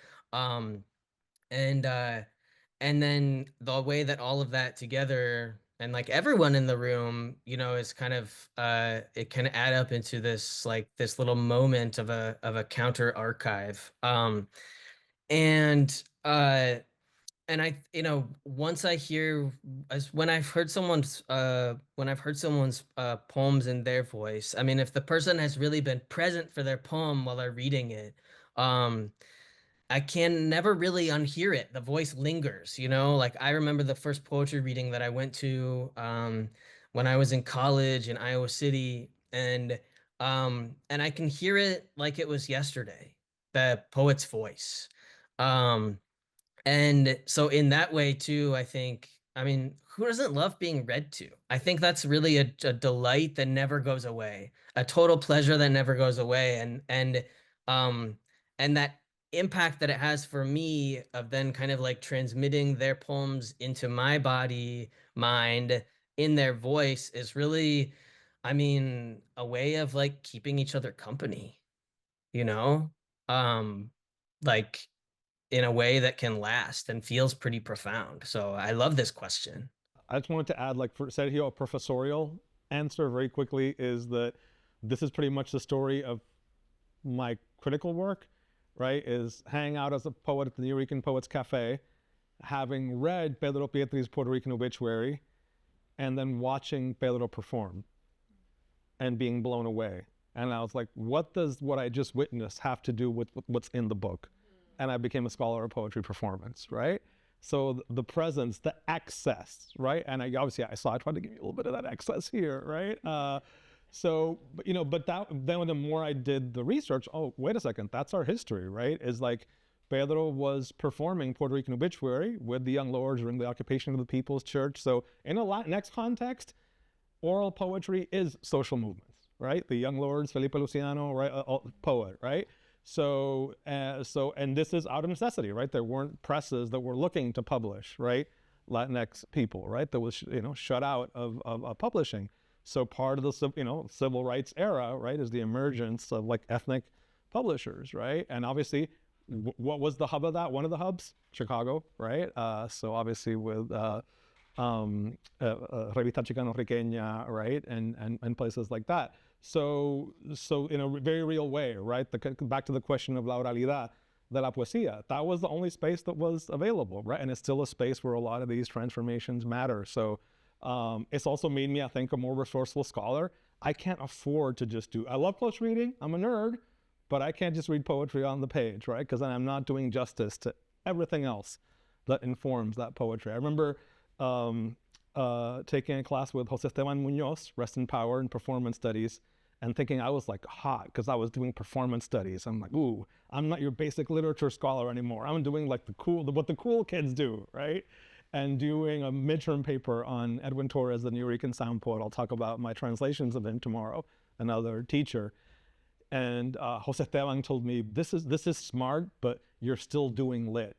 then the way that all of that together and like everyone in the room, is kind of it can add up into this little moment of a counter archive. And I, once I hear, when I've heard someone's poems in their voice, I mean, if the person has really been present for their poem while they're reading it, I can never really unhear it. The voice lingers, like I remember the first poetry reading that I went to when I was in college in Iowa City, and I can hear it like it was yesterday, the poet's voice. And so in that way too, I think, I mean, who doesn't love being read to? I think that's really a delight that never goes away, a total pleasure that never goes away. And that impact that it has for me of then kind of like transmitting their poems into my body, mind, in their voice is really, I mean, a way of like keeping each other company, like in a way that can last and feels pretty profound. So I love this question. I just wanted to add, like, for Sergio, a professorial answer very quickly is that this is pretty much the story of my critical work, right? Is hanging out as a poet at the New Rican Poets Cafe, having read Pedro Pietri's Puerto Rican obituary, and then watching Pedro perform and being blown away. And I was like, what does what I just witnessed have to do with what's in the book? And I became a scholar of poetry performance, right? So the presence, the excess, right? And I tried to give you a little bit of that excess here, right? But then the more I did the research, oh, wait a second, that's our history, right? Is like Pedro was performing Puerto Rican obituary with the Young Lords during the occupation of the People's Church. So in a Latinx context, oral poetry is social movements, right? The Young Lords, Felipe Luciano, right, poet, right? So and this is out of necessity, right? There weren't presses that were looking to publish, right? Latinx people, right? That was shut out of publishing. So part of the civil rights era, right, is the emergence of like ethnic publishers, right? And obviously, what was the hub of that? One of the hubs, Chicago, right? So obviously with Revista Chicano-Riqueña, right, and places like that. So in a very real way, right? Back to the question of la oralidad de la poesía, that was the only space that was available, right? And it's still a space where a lot of these transformations matter. So it's also made me, I think, a more resourceful scholar. I can't afford to just I love close reading, I'm a nerd, but I can't just read poetry on the page, right? Because then I'm not doing justice to everything else that informs that poetry. I remember taking a class with Jose Esteban Munoz, rest in power, in performance studies. and thinking I was like hot because I was doing performance studies. I'm like, ooh, I'm not your basic literature scholar anymore. I'm doing like what the cool kids do, right? And doing a midterm paper on Edwin Torres, the New Rican sound poet. I'll talk about my translations of him tomorrow, another teacher. And Jose Esteban told me, this is smart, but you're still doing lit.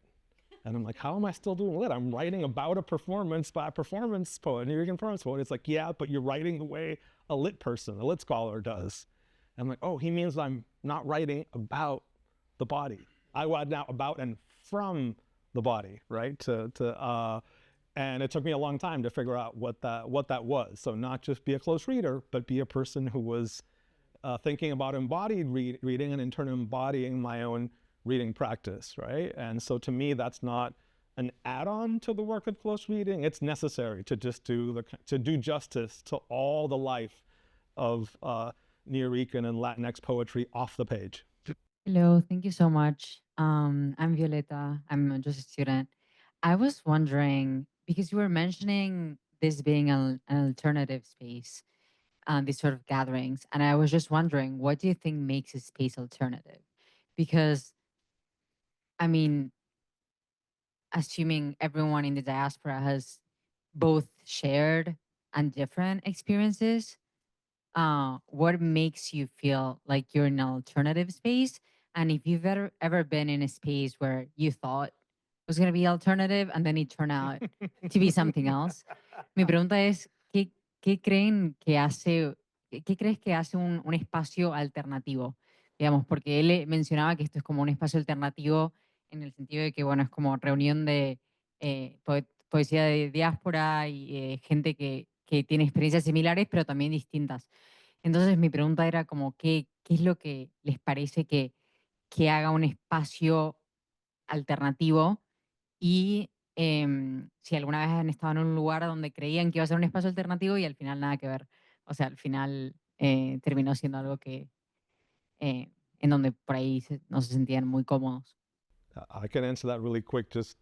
And I'm like, how am I still doing lit? I'm writing about a performance by a performance poet, a New Rican performance poet. It's like, yeah, but you're writing the way a lit person, a lit scholar does. And I'm like, oh, he means I'm not writing about the body. I write now about and from the body, right? And it took me a long time to figure out what that was. So not just be a close reader, but be a person who was thinking about embodied reading and in turn embodying my own reading practice, right? And so to me, that's not an add-on to the work of close reading. It's necessary to just do justice to all the life of New Rican and Latinx poetry off the page. Hello, thank you so much. I'm Violeta. I'm just a student. I was wondering, because you were mentioning this being an alternative space, these sort of gatherings, and I was just wondering, what do you think makes a space alternative? Because, I mean, assuming everyone in the diaspora has both shared and different experiences, what makes you feel like you're in an alternative space? And if you've ever been in a space where you thought it was going to be alternative and then it turned out to be something else. Mi pregunta es, ¿qué creen que hace, qué crees que hace un espacio alternativo? Digamos, porque él mencionaba que esto es como un espacio alternativo en el sentido de que, bueno, es como reunión de poesía de diáspora y gente que tiene experiencias similares, pero también distintas. Entonces mi pregunta era como, ¿qué es lo que les parece que haga un espacio alternativo? Y si alguna vez han estado en un lugar donde creían que iba a ser un espacio alternativo y al final nada que ver. O sea, al final terminó siendo algo que en donde por ahí no se sentían muy cómodos. I can answer that really quick. Just,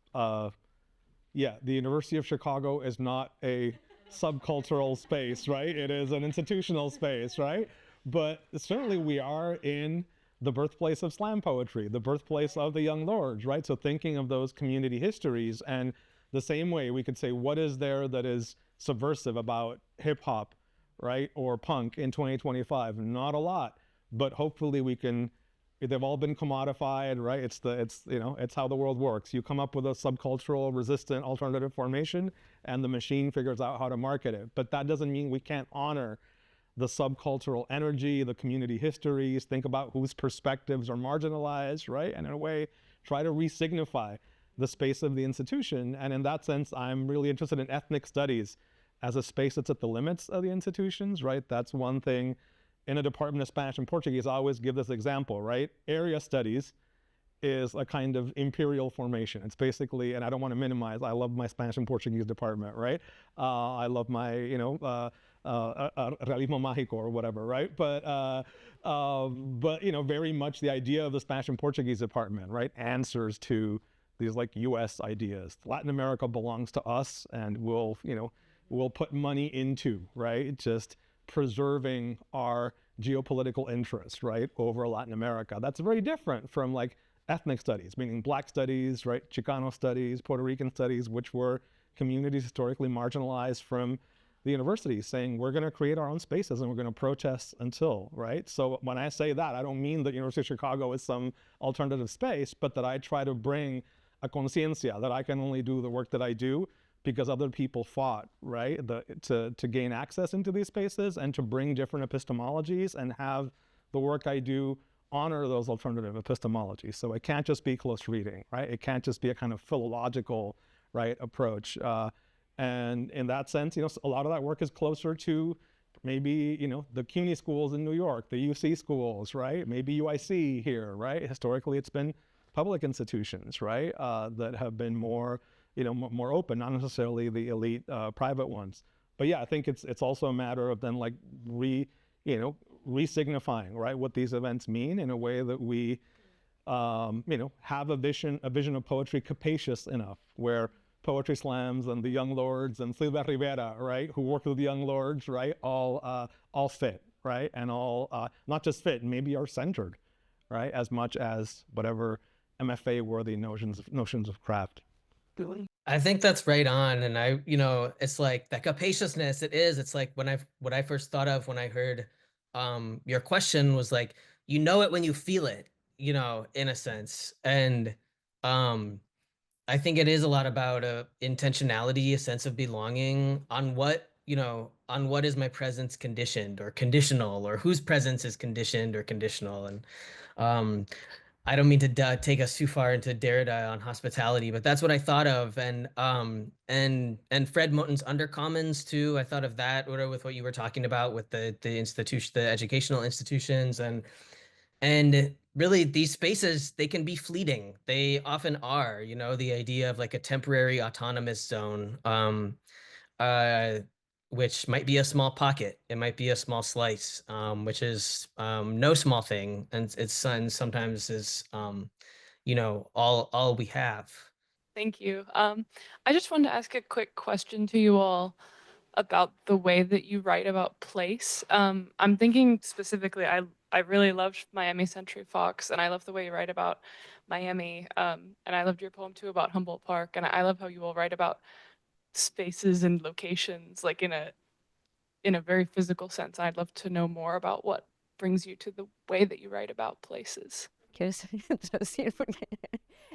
yeah, the University of Chicago is not a subcultural space, right? It is an institutional space, right? But certainly we are in the birthplace of slam poetry, the birthplace of the Young Lords, right? So thinking of those community histories, and the same way we could say, what is there that is subversive about hip hop, right? Or punk in 2025? Not a lot, but hopefully we can, they've all been commodified, right? It's how the world works. You come up with a subcultural resistant alternative formation and the machine figures out how to market it. But that doesn't mean we can't honor the subcultural energy, the community histories, think about whose perspectives are marginalized, right? And in a way, try to re-signify the space of the institution. And in that sense, I'm really interested in ethnic studies as a space that's at the limits of the institutions, right? That's one thing. In a department of Spanish and Portuguese, I always give this example, right? Area studies is a kind of imperial formation. It's basically, and I don't want to minimize, I love my Spanish and Portuguese department, right? I love my, realismo mágico or whatever, right? But very much the idea of the Spanish and Portuguese department, right? Answers to these like US ideas. Latin America belongs to us and we'll put money into, right? Just preserving our geopolitical interests, right? Over Latin America. That's very different from like ethnic studies, meaning Black studies, right? Chicano studies, Puerto Rican studies, which were communities historically marginalized from the university, saying we're going to create our own spaces and we're going to protest until, right? So when I say that, I don't mean that University of Chicago is some alternative space, but that I try to bring a conciencia that I can only do the work that I do because other people fought, right? To gain access into these spaces and to bring different epistemologies and have the work I do honor those alternative epistemologies. So it can't just be close reading, right? It can't just be a kind of philological, right, approach. And in that sense, a lot of that work is closer to maybe, the CUNY schools in New York, the UC schools, right? Maybe UIC here, right? Historically, it's been public institutions, right? That have been more, more open, not necessarily the elite private ones. But yeah, I think it's also a matter of then like re-signifying, right, what these events mean in a way that we, have a vision of poetry capacious enough, where poetry slams and the Young Lords and Silvia Rivera, right, who worked with the Young Lords, right, all fit, right? And all, not just fit, maybe are centered, right? As much as whatever MFA-worthy notions of craft. I think that's right on. And it's like that capaciousness. It's like what I first thought of when I heard your question was like, it when you feel it, in a sense. And I think it is a lot about intentionality, a sense of belonging on what is my presence conditioned or conditional, or whose presence is conditioned or conditional. And I don't mean to take us too far into Derrida on hospitality, but that's what I thought of. And Fred Moten's Undercommons too. I thought of that, or with what you were talking about with the institution, the educational institutions, and really these spaces, they can be fleeting. They often are. The idea of like a temporary autonomous zone. Which might be a small pocket. It might be a small slice, which is no small thing, and sometimes is all we have. Thank you. I just wanted to ask a quick question to you all about the way that you write about place. I'm thinking specifically, I really loved Miami Century Fox, and I love the way you write about Miami. And I loved your poem too about Humboldt Park, and I love how you all write about spaces and locations like in a very physical sense. I'd love to know more about what brings you to the way that you write about places. ¿Quieres traducir? Porque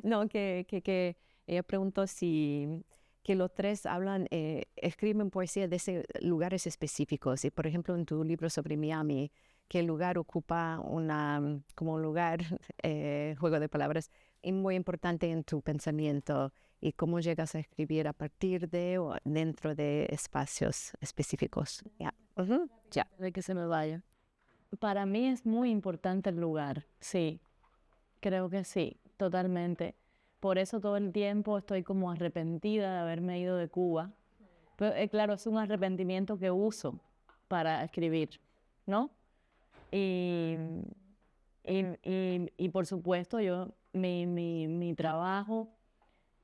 no, que ella preguntó si que los tres escriben poesía desde lugares específicos. Y por ejemplo, en tu libro sobre Miami, que el lugar ocupa como un lugar, juego de palabras, y muy importante en tu pensamiento, y cómo llegas a escribir a partir de o dentro de espacios específicos. Ya. De que se me vaya. Para mí es muy importante el lugar, sí. Creo que sí, totalmente. Por eso todo el tiempo estoy como arrepentida de haberme ido de Cuba. Pero claro, es un arrepentimiento que uso para escribir, ¿no? Y por supuesto, mi trabajo,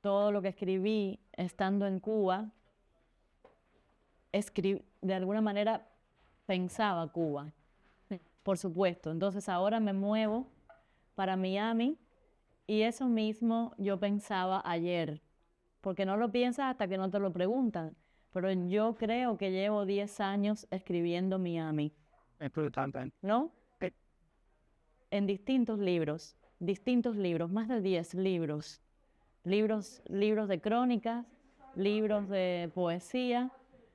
todo lo que escribí estando en Cuba, de alguna manera pensaba Cuba, por supuesto. Entonces ahora me muevo para Miami y eso mismo yo pensaba ayer, porque no lo piensas hasta que no te lo preguntan, pero yo creo que llevo 10 años escribiendo Miami, ¿no? En distintos libros, más de 10 libros de crónicas, libros de poesía.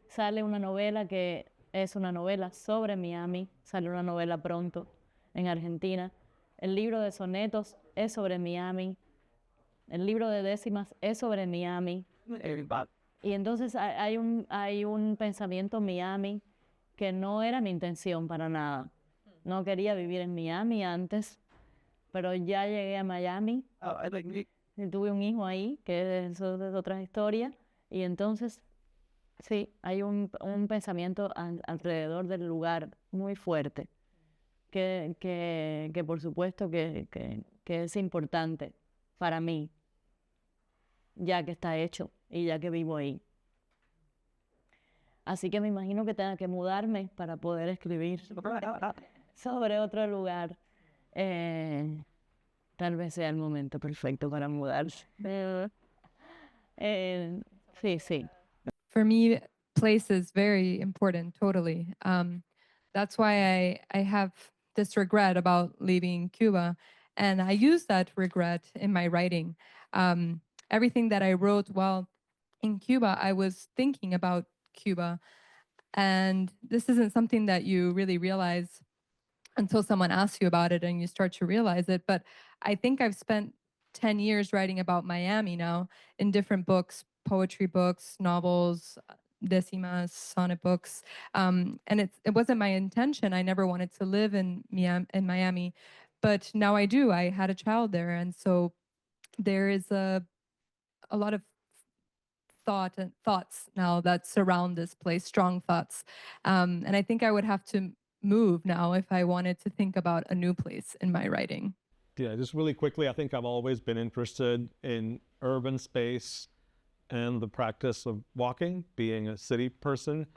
Sale una novela que es una novela sobre Miami, sale una novela pronto en Argentina. El libro de sonetos es sobre Miami, el libro de décimas es sobre Miami. Y entonces hay un pensamiento Miami que no era mi intención para nada. No quería vivir en Miami antes, pero ya llegué a Miami. Y tuve un hijo ahí, que eso es otra historia. Y entonces, sí, hay un pensamiento alrededor del lugar muy fuerte, que por supuesto que es importante para mí, ya que está hecho y ya que vivo ahí. Así que me imagino que tenga que mudarme para poder escribir sobre otro lugar. Tal vez sea el momento perfecto para mudarse. Sí. For me, place is very important, totally. That's why I have this regret about leaving Cuba. And I use that regret in my writing. Everything that I wrote while in Cuba, I was thinking about Cuba. And this isn't something that you really realize until someone asks you about it and you start to realize it. But I think I've spent 10 years writing about Miami now in different books, poetry books, novels, decimas, sonnet books. And it wasn't my intention. I never wanted to live in Miami, but now I do. I had a child there. And so there is a lot of thoughts now that surround this place, strong thoughts. And I think I would have to move now if I wanted to think about a new place in my writing. Yeah, just really quickly, I think I've always been interested in urban space and the practice of walking, being a city person,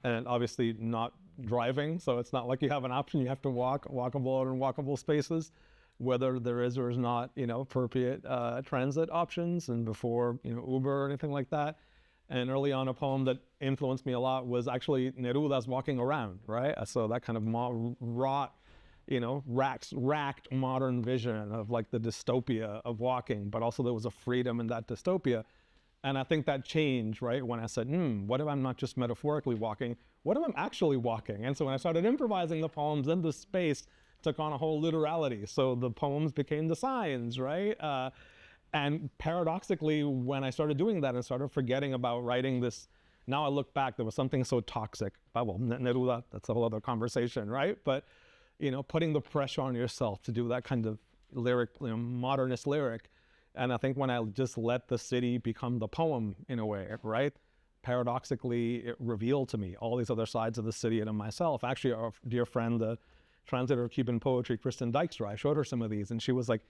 and obviously not driving, so it's not like you have an option. You have to walk, walkable and walkable spaces, whether there is or is not, appropriate transit options, and before, Uber or anything like that. And early on, a poem that influenced me a lot was actually Neruda's Walking Around, right? So that kind of racked modern vision of like the dystopia of walking, but also there was a freedom in that dystopia. And I think that changed, right? When I said, what if I'm not just metaphorically walking? What if I'm actually walking? And so when I started improvising the poems, then the space took on a whole literality. So the poems became the signs, right? And paradoxically, when I started doing that and started forgetting about writing this, now I look back, there was something so toxic. Well, Neruda, that's a whole other conversation, right? But, putting the pressure on yourself to do that kind of lyric, modernist lyric. And I think when I just let the city become the poem in a way, right? Paradoxically, it revealed to me all these other sides of the city and of myself. Actually, our dear friend, the translator of Cuban poetry, Kristen Dykstra, I showed her some of these, and she was like,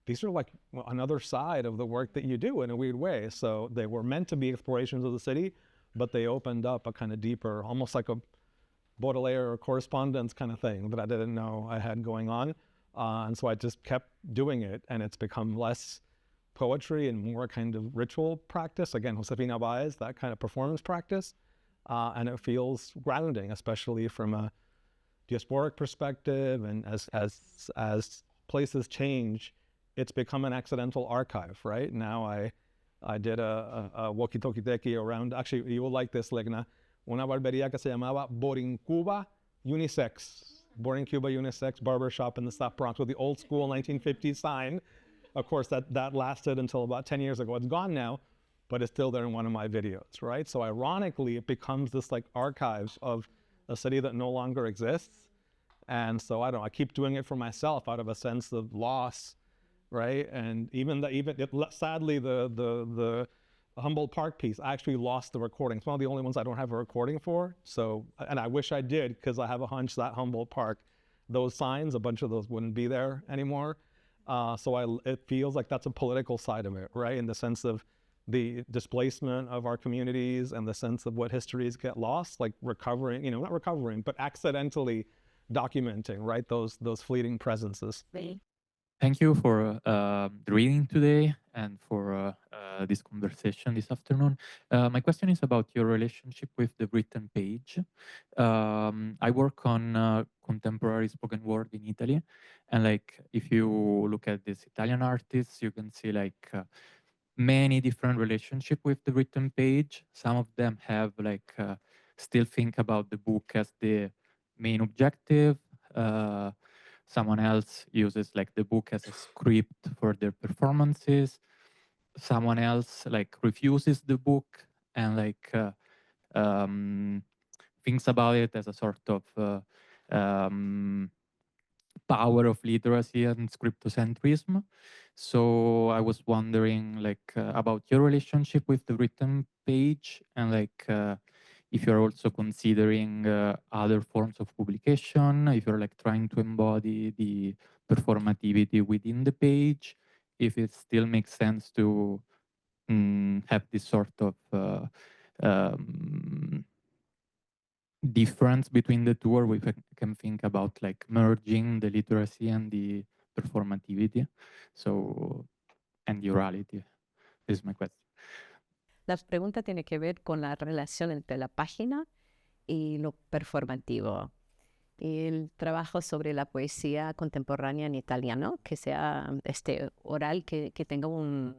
these are like another side of the work that you do in a weird way. So they were meant to be explorations of the city, but they opened up a kind of deeper, almost like a Baudelaire or correspondence kind of thing that I didn't know I had going on. And so I just kept doing it, and it's become less poetry and more kind of ritual practice. Again, Josefina Baez, that kind of performance practice. And it feels grounding, especially from a diasporic perspective. And as places change, it's become an accidental archive, right? Now I did a walkie-talkie around, actually, you will like this, Legna, una barbería que se llamaba Borincuba Unisex. Borincuba Unisex Barbershop in the South Bronx with the old school 1950s sign. Of course, that lasted until about 10 years ago. It's gone now, but it's still there in one of my videos, right? So ironically, it becomes this like archives of a city that no longer exists. And so I keep doing it for myself out of a sense of loss, right? And sadly, the Humboldt Park piece, I actually lost the recording. It's one of the only ones I don't have a recording for. So, and I wish I did, because I have a hunch that Humboldt Park, those signs, a bunch of those wouldn't be there anymore. It feels like that's a political side of it, right? In the sense of the displacement of our communities and the sense of what histories get lost, like recovering, not recovering, but accidentally documenting, right? Those fleeting presences. Thank you for the reading today and for this conversation this afternoon. My question is about your relationship with the written page. I work on contemporary spoken word in Italy, and like if you look at these Italian artists, you can see like many different relationship with the written page. Some of them have like still think about the book as the main objective. Someone else uses like the book as a script for their performances. Someone else like refuses the book and like thinks about it as a sort of power of literacy and scriptocentrism. So I was wondering like about your relationship with the written page, and like if you're also considering other forms of publication, if you're like trying to embody the performativity within the page, if it still makes sense to have this sort of difference between the two, or we can think about like merging the literacy and the performativity, so, and the orality. This is my question. La pregunta tiene que ver con la relación entre la página y lo performativo. El trabajo sobre la poesía contemporánea en italiano, que sea oral, que tenga un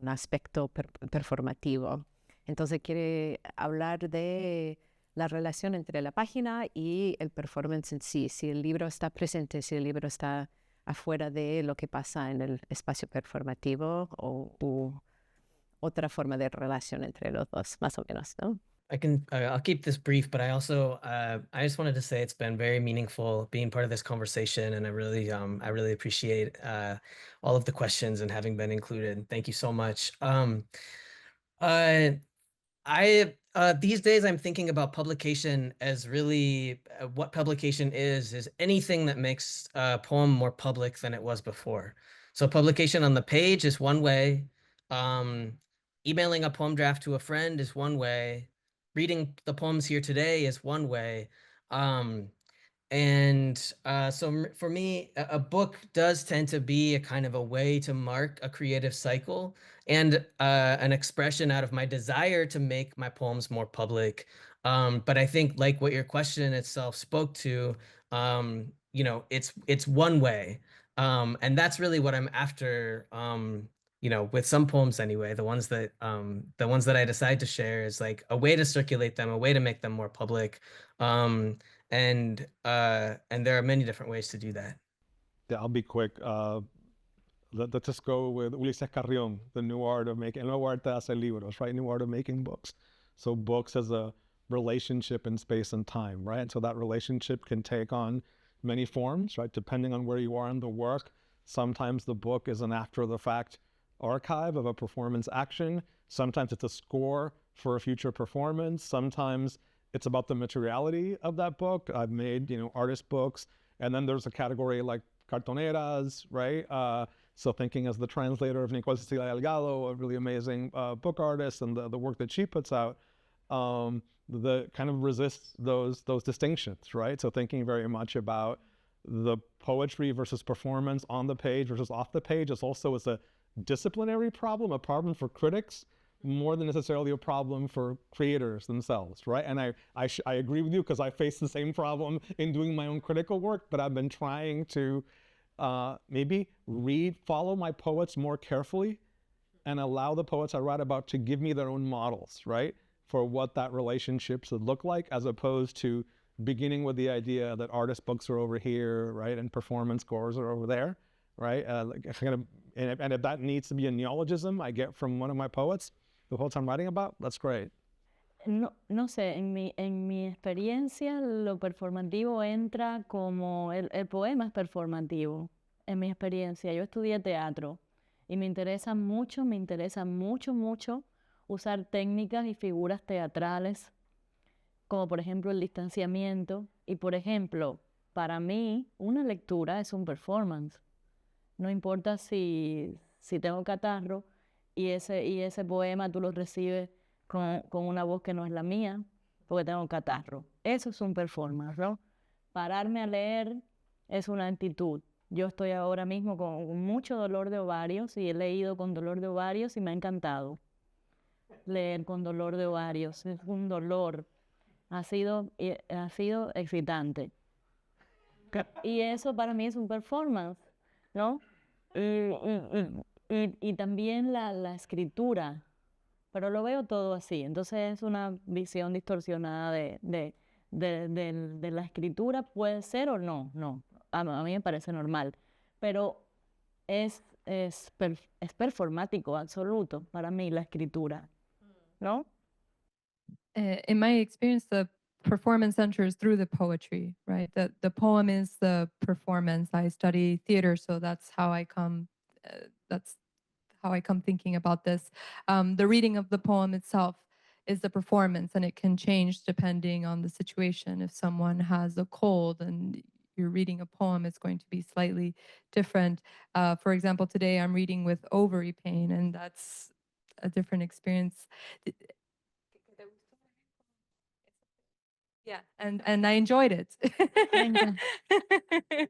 aspecto performativo. Entonces quiere hablar de la relación entre la página y el performance en sí. Si el libro está presente, si el libro está afuera de lo que pasa en el espacio performativo o otra forma de relación entre los dos, más o menos, ¿no? I'll keep this brief, but I also, I just wanted to say it's been very meaningful being part of this conversation, and I really appreciate all of the questions and having been included. Thank you so much. These days I'm thinking about publication as really what publication is anything that makes a poem more public than it was before. So publication on the page is one way. Emailing a poem draft to a friend is one way. Reading the poems here today is one way. And so for me, a book does tend to be a kind of a way to mark a creative cycle and an expression out of my desire to make my poems more public. But I think, like what your question itself spoke to, you know, it's one way. And that's really what I'm after, you know, with some poems anyway, the ones that I decide to share is like a way to circulate them, a way to make them more public. And there are many different ways to do that. Yeah, I'll be quick. Let's just go with Ulises Carrión, the new art of making, nuevo arte de hacer libros, right? New art of making books. So books as a relationship in space and time, right? And so that relationship can take on many forms, right? Depending on where you are in the work. Sometimes the book is an after the fact archive of a performance action. Sometimes it's a score for a future performance. Sometimes it's about the materiality of that book. I've made, you know, artist books, and then there's a category like cartoneras, right? So thinking as the translator of Nicole Cecilia Delgado, a really amazing book artist, and the work that she puts out, the kind of resists those distinctions, right? So thinking very much about the poetry versus performance on the page versus off the page is also a disciplinary problem, a problem for critics, more than necessarily a problem for creators themselves, right? And I agree with you, because I face the same problem in doing my own critical work, but I've been trying to maybe follow my poets more carefully and allow the poets I write about to give me their own models, right? For what that relationship should look like, as opposed to beginning with the idea that artist books are over here, right? And performance scores are over there, right? And if that needs to be a neologism I get from one of my poets, the poets I'm writing about, that's great. No sé, en mi experiencia lo performativo entra como el poema es performativo. En mi experiencia, yo estudié teatro y me interesa mucho usar técnicas y figuras teatrales, como por ejemplo el distanciamiento. Y por ejemplo, para mí, una lectura es un performance. No importa si tengo catarro y ese poema tú lo recibes con una voz que no es la mía, porque tengo catarro. Eso es un performance, ¿no? Pararme a leer es una actitud. Yo estoy ahora mismo con mucho dolor de ovarios y he leído con dolor de ovarios y me ha encantado leer con dolor de ovarios. Es un dolor. Ha sido excitante. Y eso para mí es un performance, ¿no? Y también la escritura, pero lo veo todo así. Entonces es una visión distorsionada de la escritura, puede ser o no, a mí me parece normal, pero es performático absoluto para mí la escritura, ¿no? In my experience, the performance enters through the poetry, right? The poem is the performance. I study theater, so that's how I come. That's how I come thinking about this. The reading of the poem itself is the performance, and it can change depending on the situation. If someone has a cold and you're reading a poem, it's going to be slightly different. For example, today I'm reading with ovary pain, and that's a different experience. Yeah, and I enjoyed it.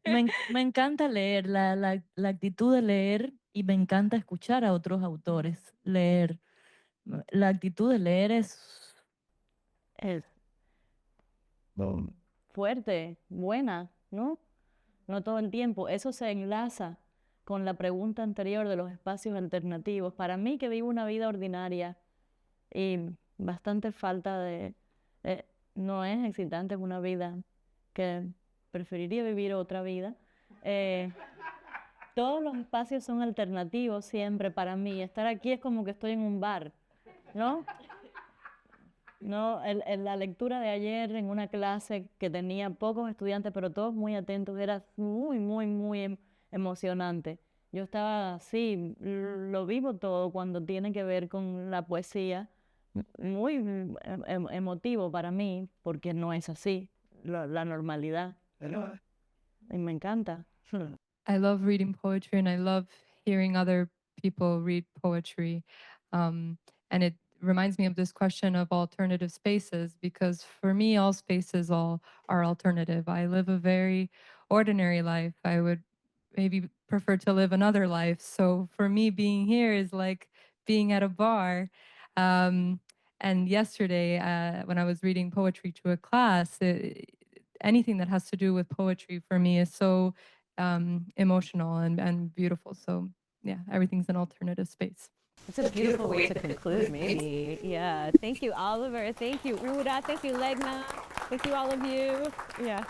Me encanta leer, la actitud de leer, y me encanta escuchar a otros autores leer. La actitud de leer es fuerte, buena, ¿no? No todo el tiempo. Eso se enlaza con la pregunta anterior de los espacios alternativos. Para mí, que vivo una vida ordinaria y bastante falta de... no es excitante, es una vida que preferiría vivir otra vida. Todos los espacios son alternativos siempre para mí. Estar aquí es como que estoy en un bar, ¿no? No, la lectura de ayer en una clase que tenía pocos estudiantes, pero todos muy atentos, era muy emocionante. Yo estaba así, lo vivo todo cuando tiene que ver con la poesía, muy emotivo para mí, porque no es así, la normalidad. Y me encanta. I love reading poetry, and I love hearing other people read poetry. And reminds me of this question of alternative spaces, because for me, all spaces all are alternative. I live a very ordinary life. I would maybe prefer to live another life. So for me, being here is like being at a bar. And yesterday, when I was reading poetry to a class, anything that has to do with poetry for me is so emotional and beautiful. So yeah, everything's an alternative space. It's a beautiful way to conclude, maybe. Yeah. Thank you, Oliver. Thank you, Ura. Thank you, Legna. Thank you, all of you. Yeah.